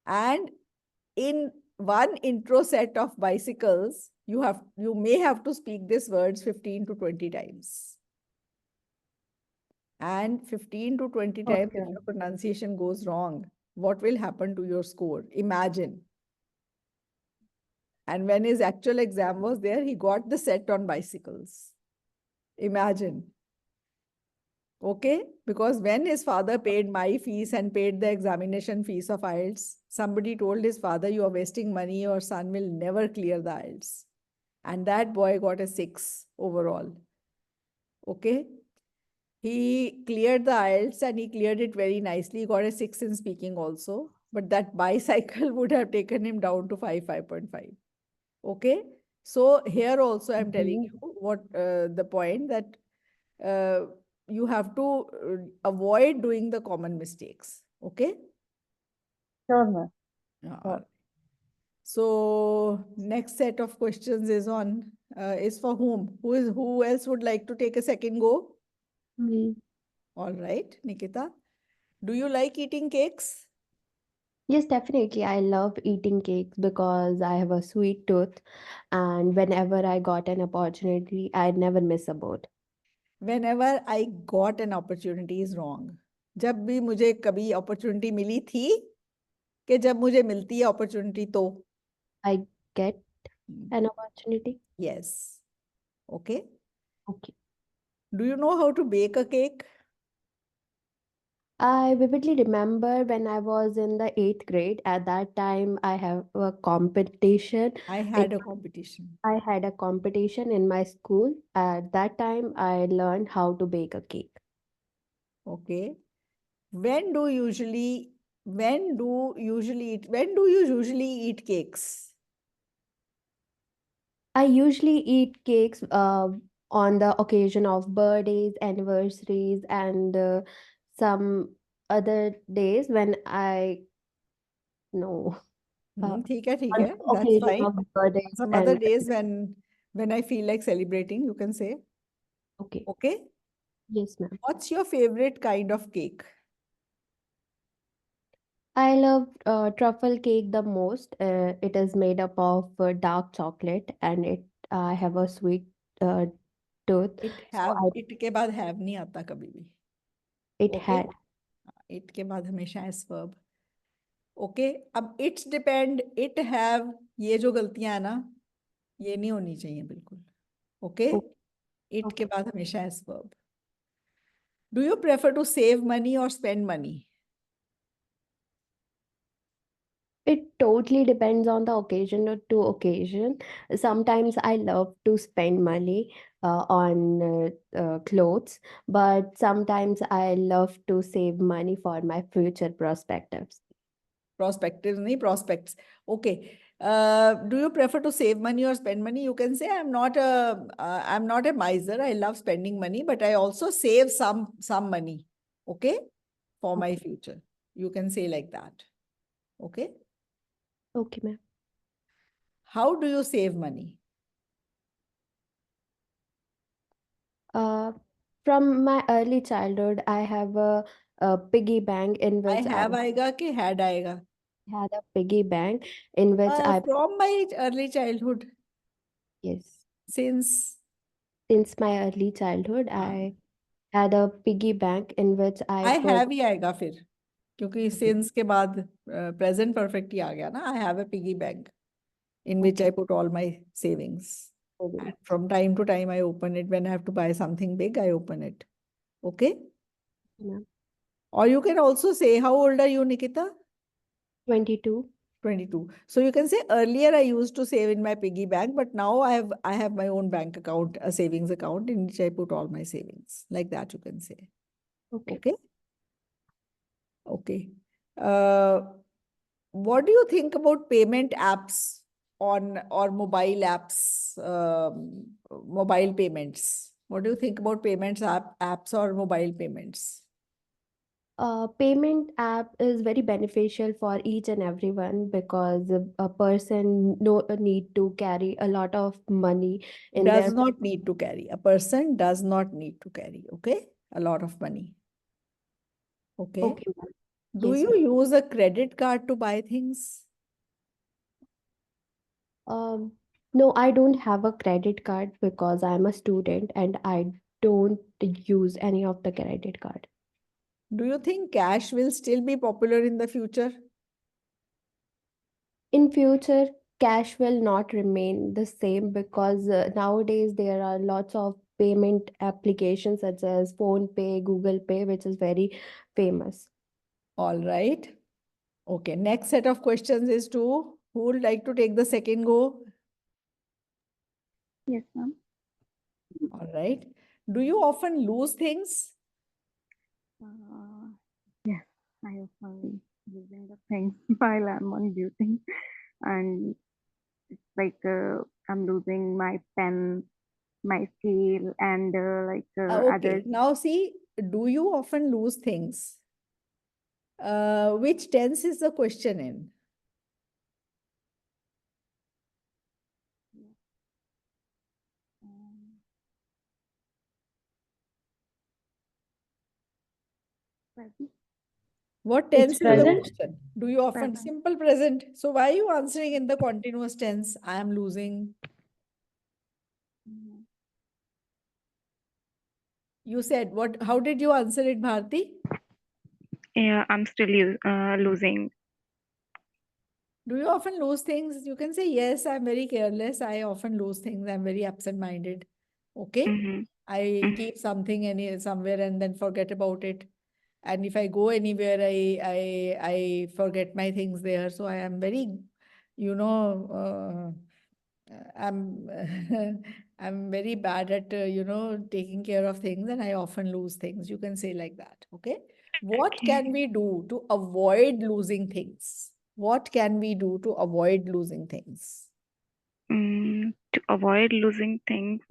Speaker 1: And in one intro set of bicycles, you may have to speak these words 15 to 20 times. And 15 to 20 times,
Speaker 5: Okay.
Speaker 1: if your pronunciation goes wrong, what will happen to your score? Imagine. And when his actual exam was there, he got the set on bicycles. Imagine. Okay? Because when his father paid my fees and paid the examination fees of IELTS, somebody told his father, you are wasting money, your son will never clear the IELTS. And that boy got a 6 overall. Okay? He cleared the IELTS and he cleared it very nicely. He got a 6 in speaking also. But that bicycle would have taken him down to 5.5. Okay? So here also I'm telling you what the point that you have to avoid doing the common mistakes. Okay?
Speaker 5: Sure, ma'am.
Speaker 1: Sure. So next set of questions is for whom? Who else would like to take a second go?
Speaker 4: Me.
Speaker 1: All right, Nikita. Do you like eating cakes?
Speaker 4: Yes, definitely. I love eating cakes because I have a sweet tooth, and whenever I got an opportunity, I'd never miss a boat.
Speaker 1: Whenever I got an opportunity is wrong. जब भी मुझे कभी opportunity मिली थी, कि जब मुझे मिलती है opportunity तो
Speaker 4: I get an opportunity.
Speaker 1: yes. Okay.
Speaker 4: Okay.
Speaker 1: Do you know how to bake a cake?
Speaker 4: I vividly remember when I was in the 8th grade. At that time, I have a competition.
Speaker 1: I had a competition.
Speaker 4: I had a competition in my school. At that time, I learned how to bake a cake.
Speaker 1: Okay. When do you usually eat cakes?
Speaker 4: I usually eat cakes on the occasion of birthdays, anniversaries, and some other days when I know
Speaker 1: ठीक है,
Speaker 4: on the
Speaker 1: that's
Speaker 4: occasion
Speaker 1: fine.
Speaker 4: of birthdays
Speaker 1: Some
Speaker 4: and
Speaker 1: other days when I feel like celebrating, you can say.
Speaker 4: okay.
Speaker 1: Okay.
Speaker 4: Yes, ma'am.
Speaker 1: What's your favorite kind of cake?
Speaker 4: I love truffle cake the most. It is made up of dark chocolate and I have a sweet uh, tooth.
Speaker 1: It
Speaker 4: So
Speaker 1: have, it के बाद have नहीं आता कभी भी.
Speaker 4: it
Speaker 1: Okay?
Speaker 4: had.
Speaker 1: It के बाद हमेशा is verb. Okay? अब it's depend, it have, ये जो गलतियां है ना, ये नहीं होनी चाहिए बिल्कुल. Okay?
Speaker 4: Okay.
Speaker 1: It के बाद हमेशा is verb. Do you prefer to save money or spend money?
Speaker 4: It totally depends on the occasion or to occasion. Sometimes I love to spend money on clothes, but sometimes I love to save money for my future perspectives.
Speaker 1: Prospectives नहीं, prospects. Okay. Do you prefer to save money or spend money? You can say I'm not a miser. I love spending money, but I also save some money. Okay, for my future. You can say like that. Okay.
Speaker 4: Okay, ma'am.
Speaker 1: How do you save money?
Speaker 4: From my early childhood, I have a piggy bank in
Speaker 1: I
Speaker 4: which I
Speaker 1: have आएगा कि had आएगा?
Speaker 4: had a piggy bank in which I
Speaker 1: From my early childhood,
Speaker 4: yes,
Speaker 1: since
Speaker 4: since my early childhood, I had a piggy bank in which I
Speaker 1: I
Speaker 4: put
Speaker 1: have ही आएगा फिर, क्योंकि since के बाद present perfect ही आ गया ना. I have a piggy bank in which I put all my savings. And from time to time, I open it. When I have to buy something big, I open it. Okay?
Speaker 4: ma'am.
Speaker 1: Or you can also say, how old are you, Nikita?
Speaker 4: 22.
Speaker 1: 22. So you can say earlier I used to save in my piggy bank, but now I have my own bank account, a savings account in which I put all my savings. Like that you can say.
Speaker 4: Okay.
Speaker 1: Okay? Okay. What do you think about payment apps on or mobile apps, mobile payments? What do you think about apps or mobile payments?
Speaker 4: Payment app is very beneficial for each and everyone because a person no need to carry a lot of money in
Speaker 1: Does
Speaker 4: their
Speaker 1: not need to carry. A person does not need to carry, okay? A lot of money. Okay.
Speaker 4: Okay, ma'am.
Speaker 1: Do
Speaker 4: Yes,
Speaker 1: you use a credit card to buy things?
Speaker 4: no, I don't have a credit card because I'm a student and I don't use any of the credit card.
Speaker 1: Do you think cash will still be popular in the future?
Speaker 4: In future, cash will not remain the same because nowadays there are lots of payment applications such as Phone Pay, Google Pay, which is very famous.
Speaker 1: All right. Okay, next set of questions is to who would like to take the second go?
Speaker 3: Yes, ma'am.
Speaker 1: All right. Do you often lose things?
Speaker 3: Yes, I often using the things while I'm on duty, and it's like I'm losing my pen, my scale, and
Speaker 1: Okay.
Speaker 3: others.
Speaker 1: Now see, do you often lose things? Which tense is the question in?
Speaker 3: Present.
Speaker 1: What tense is the
Speaker 5: present.
Speaker 1: question? Do you often
Speaker 3: Present.
Speaker 1: simple present? So why are you answering in the continuous tense? I am losing.
Speaker 3: Mhm.
Speaker 1: You said what? How did you answer it, Bharti?
Speaker 3: Yeah, I'm still losing.
Speaker 1: Do you often lose things? You can say yes. I'm very careless. I often lose things. I'm very absent-minded. Okay.
Speaker 3: Mm-hmm.
Speaker 1: I keep something somewhere and then forget about it. And if I go anywhere, I forget my things there. So I am very, you know, I'm I'm very bad at taking care of things, and I often lose things. You can say like that. Okay. What
Speaker 3: Okay.
Speaker 1: can we do to avoid losing things? What can we do to avoid losing things?
Speaker 3: To avoid losing things,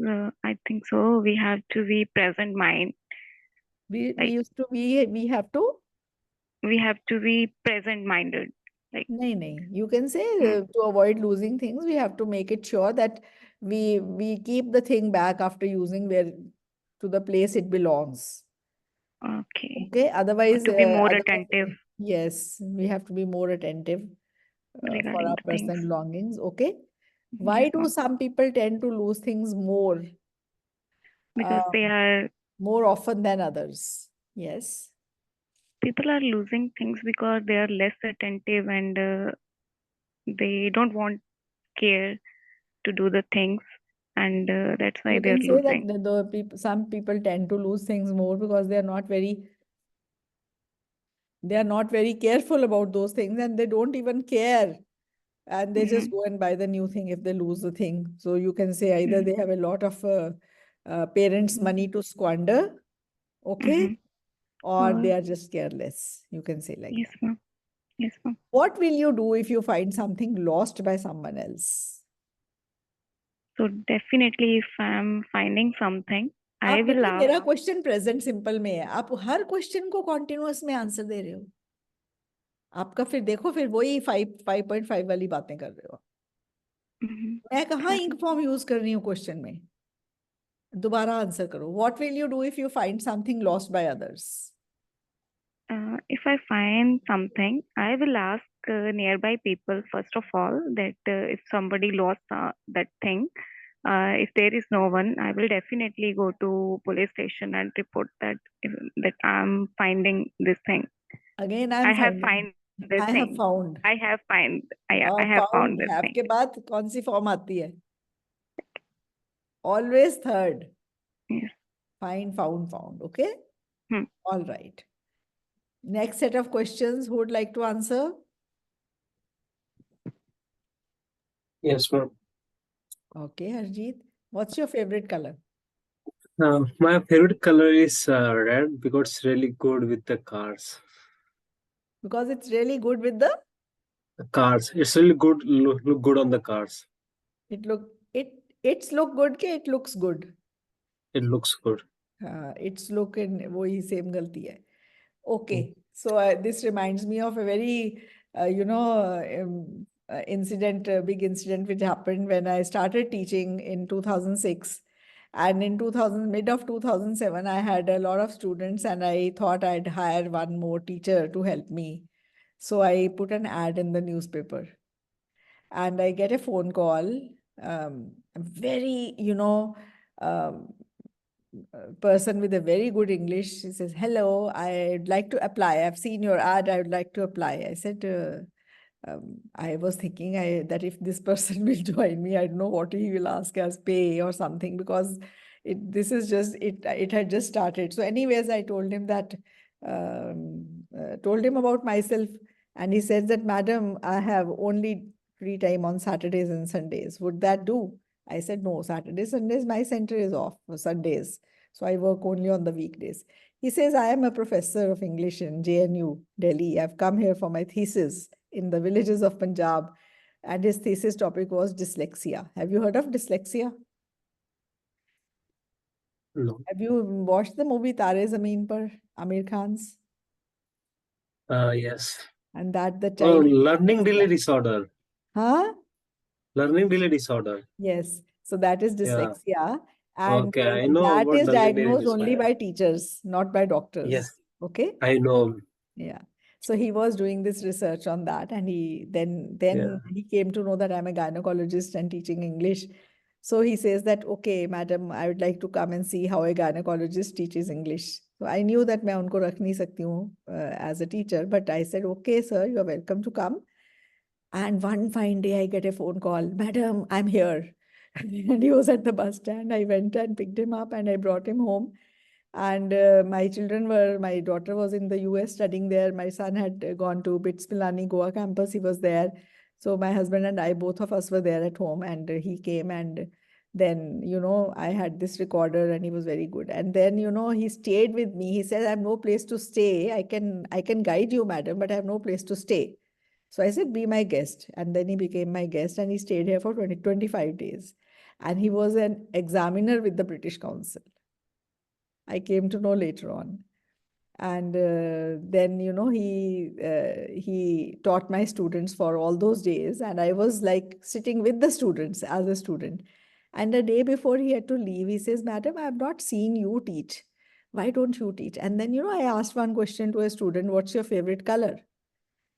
Speaker 3: I think so. We have to be present mind.
Speaker 1: We
Speaker 3: Like
Speaker 1: used to we have to.
Speaker 3: we have to be present minded. Like
Speaker 1: No. You can say
Speaker 3: mm,
Speaker 1: to avoid losing things, we have to make it sure that we keep the thing back after using where to the place it belongs.
Speaker 3: okay,
Speaker 1: Okay. Otherwise,
Speaker 3: to be more attentive
Speaker 1: yes, we have to be more attentive for
Speaker 3: regarding
Speaker 1: our
Speaker 3: the things.
Speaker 1: personal belongings. Okay.
Speaker 3: Yes,
Speaker 1: Why do
Speaker 3: ma'am.
Speaker 1: some people tend to lose things more
Speaker 3: because they are
Speaker 1: more often than others. Yes.
Speaker 3: people are losing things because they are less attentive and they don't want care to do the things, and that's why
Speaker 1: You
Speaker 3: they are
Speaker 1: can say that
Speaker 3: losing.
Speaker 1: the people, some people tend to lose things more because they are not very careful about those things, and they don't even care, and they just go and buy the new thing if they lose the thing. So you can say either they have a lot of parents' money to squander, okay, or they are just careless. You can say like
Speaker 3: Yes,
Speaker 1: that.
Speaker 3: ma'am. Yes, ma'am.
Speaker 1: What will you do if you find something lost by someone else?
Speaker 3: So definitely, if I'm finding something, I
Speaker 1: आप
Speaker 3: will
Speaker 1: बेटा
Speaker 3: ask.
Speaker 1: मेरा question present simple में है, आप हर question को continuous में answer दे रहे हो। आपका फिर देखो, फिर वही 5.5 वाली बातें कर रहे हो। मैं कहाँ इंक फॉर्म यूज कर रही हूँ क्वेश्चन में? दोबारा आंसर करो। What will you do if you find something lost by others?
Speaker 3: If I find something, I will ask nearby people first of all that if somebody lost that thing, if there is no one, I will definitely go to police station and report that I'm finding this thing.
Speaker 1: Again
Speaker 3: I have find the
Speaker 1: I have
Speaker 3: thing.
Speaker 1: found.
Speaker 3: I have
Speaker 1: Found
Speaker 3: found this
Speaker 1: have
Speaker 3: thing.
Speaker 1: के बाद कौन सी form आती है? Always third.
Speaker 3: Yes.
Speaker 1: Find, found. Okay?
Speaker 3: Hmm.
Speaker 1: All right. Next set of questions, who would like to answer?
Speaker 2: Yes, ma'am.
Speaker 1: Okay, Harjeet. What's your favorite color?
Speaker 2: My favorite color is red because it's really good with the cars.
Speaker 1: Because it's really good with the
Speaker 2: Cars. It's really good. Look good on the cars.
Speaker 1: it's look good के it looks good.
Speaker 2: It looks good.
Speaker 1: It's look in वही same गलती है. Okay, so this reminds me of a very big incident which happened when I started teaching in 2006. And in mid of 2007, I had a lot of students and I thought I'd hire one more teacher to help me. So I put an ad in the newspaper and I get a phone call, very, person with a very good English. She says, "Hello, I'd like to apply. I've seen your ad. I would like to apply." I said, I was thinking that if this person will join me, I don't know what he will ask as pay or something, because it had just started. So anyways, I told him told him about myself, and he said that, "Madam, I have only free time on Saturdays and Sundays. Would that do?" I said, "No, Saturdays, Sundays, my center is off for Sundays. So I work only on the weekdays." He says, "I am a professor of English in JNU, Delhi. I've come here for my thesis in the villages of Punjab." And his thesis topic was dyslexia. Have you heard of dyslexia?
Speaker 2: No.
Speaker 1: Have you watched the movie Tare Zameen Par, Amir Khan's?
Speaker 2: Yes.
Speaker 1: And that the
Speaker 2: Oh,
Speaker 1: child...
Speaker 2: learning delay disorder.
Speaker 1: Huh?
Speaker 2: Learning delay disorder.
Speaker 1: Yes. So that is
Speaker 2: Yeah.
Speaker 1: dyslexia. And
Speaker 2: Okay, I know
Speaker 1: that
Speaker 2: about
Speaker 1: is
Speaker 2: learning delay
Speaker 1: diagnosed only
Speaker 2: disorder.
Speaker 1: by teachers, not by doctors.
Speaker 2: Yes,
Speaker 1: Okay?
Speaker 2: I know.
Speaker 1: Yeah. So he was doing this research on that, and then
Speaker 2: Yeah.
Speaker 1: he came to know that I'm a gynecologist and teaching English. So he says that, "Okay, madam, I would like to come and see how a gynecologist teaches English." So I knew that मैं उनको रख नहीं सकती हूँ as a teacher, but I said, "Okay, sir, you are welcome to come." And one fine day, I get a phone call, "Madam, I'm here." And he was at the bus stand. I went and picked him up and I brought him home. And my daughter was in the US studying there. My son had gone to BITS Pilani Goa campus. He was there. So my husband and I, both of us were there at home, and he came, and then, I had this recorder and he was very good. And then, he stayed with me. He said, "I have no place to stay. I can guide you, madam, but I have no place to stay." So I said, "Be my guest." And then he became my guest and he stayed here for 25 days. And he was an examiner with the British Council. I came to know later on. And then, he taught my students for all those days. And I was like sitting with the students as a student. And the day before he had to leave, he says, "Madam, I have not seen you teach. Why don't you teach?" And then, I asked one question to a student, "What's your favorite color?"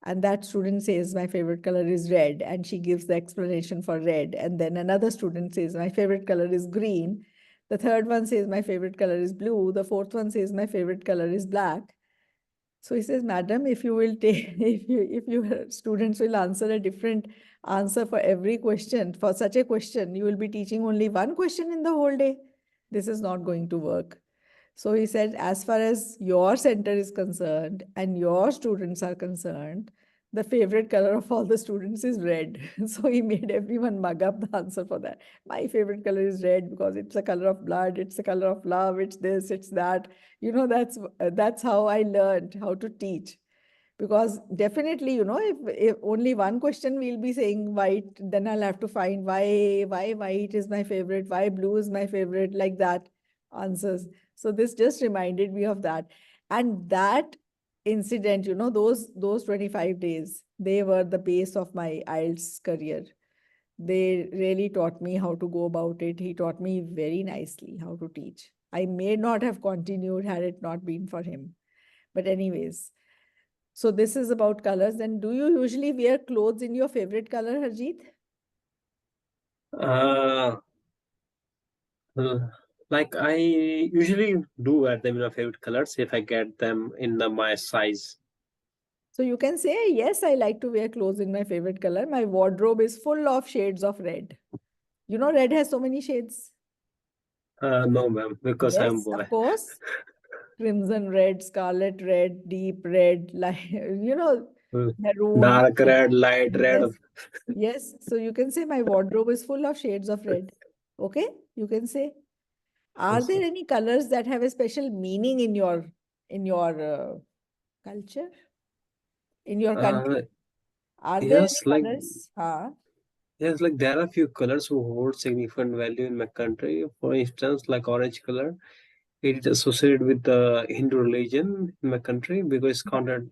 Speaker 1: And that student says, "My favorite color is red." And she gives the explanation for red. And then another student says, "My favorite color is green." The third one says my favorite color is blue. The fourth one says my favorite color is black. So he says, madam, if you will take, if your students will answer a different answer for every question, for such a question, you will be teaching only one question in the whole day. This is not going to work. So he said, as far as your center is concerned and your students are concerned, the favorite color of all the students is red. So he made everyone mug up the answer for that. My favorite color is red because it's the color of blood, it's the color of love, it's this, it's that. You know, that's how I learned how to teach. Because definitely, you know, if only one question we'll be saying white, then I'll have to find why white is my favorite, why blue is my favorite, like that answers. So this just reminded me of that. And that incident, you know, those 25 days, they were the base of my IELTS career. They really taught me how to go about it. He taught me very nicely how to teach. I may not have continued had it not been for him. But anyways, so this is about colors. Then do you usually wear clothes in your favorite color, Harjeet?
Speaker 2: Like I usually do wear them in my favorite colors if I get them in my size.
Speaker 1: So you can say, yes, I like to wear clothes in my favorite color. My wardrobe is full of shades of red. You know, red has so many shades.
Speaker 2: No, ma'am, because I'm
Speaker 1: Yes,
Speaker 2: boy.
Speaker 1: of course. Crimson red, scarlet red, deep red, like, you know, maroon.
Speaker 2: Dark red, light red.
Speaker 1: Yes. Yes. So you can say my wardrobe is full of shades of red. Okay. You can say, are there any colors that have a special meaning in your culture, in your country? Are there
Speaker 2: Yes,
Speaker 1: any
Speaker 2: like
Speaker 1: colors?
Speaker 2: yes, like there are few colors who hold significant value in my country. For instance, like orange color, it is associated with the Hindu religion in my country because it's counted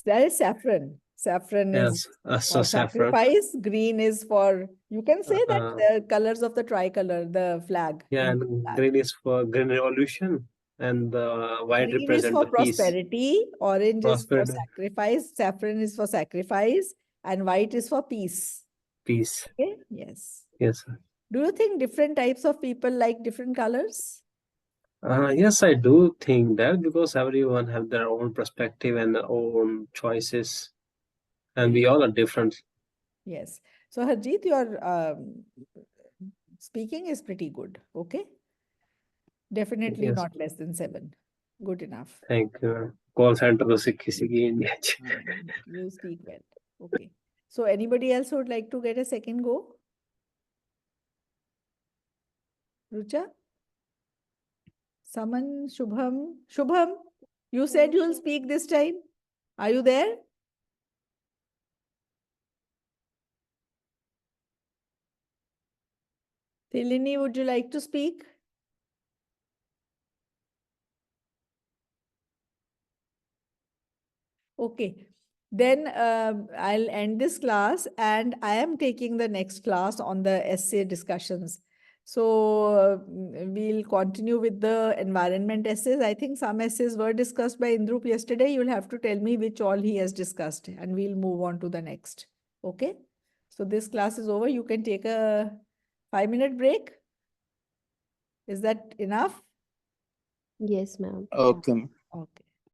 Speaker 1: There is saffron. Saffron is
Speaker 2: as a
Speaker 1: for
Speaker 2: saffron.
Speaker 1: sacrifice. Green is for, you can say that
Speaker 2: Uh,
Speaker 1: the colors of the tricolor, the flag.
Speaker 2: yeah,
Speaker 1: Indian
Speaker 2: and
Speaker 1: flag.
Speaker 2: green is for green revolution, and the white
Speaker 1: Green is
Speaker 2: represent
Speaker 1: for
Speaker 2: the peace.
Speaker 1: prosperity. Orange is for
Speaker 2: Prosperity,
Speaker 1: sacrifice. Saffron is for sacrifice. And white is for peace.
Speaker 2: peace.
Speaker 1: Okay. Yes.
Speaker 2: Yes.
Speaker 1: Do you think different types of people like different colors?
Speaker 2: Yes, I do think that because everyone have their own perspective and their own choices, and we all are different.
Speaker 1: Yes. So Harjeet, your speaking is pretty good. Okay. Definitely
Speaker 2: Yes,
Speaker 1: not less than 7. Good enough.
Speaker 2: thank you. Call center to सीखी सीखी India.
Speaker 1: You speak well. Okay. So anybody else would like to get a second go? Rucha? Saman, Shubham? Shubham, you said you'll speak this time. Are you there? Tilini, would you like to speak? Okay. Then I'll end this class and I am taking the next class on the essay discussions. So we'll continue with the environment essays. I think some essays were discussed by Indrup yesterday. You'll have to tell me which all he has discussed and we'll move on to the next. Okay. So this class is over. You can take a 5-minute break. Is that enough?
Speaker 4: Yes, ma'am.
Speaker 6: Okay.
Speaker 1: Okay.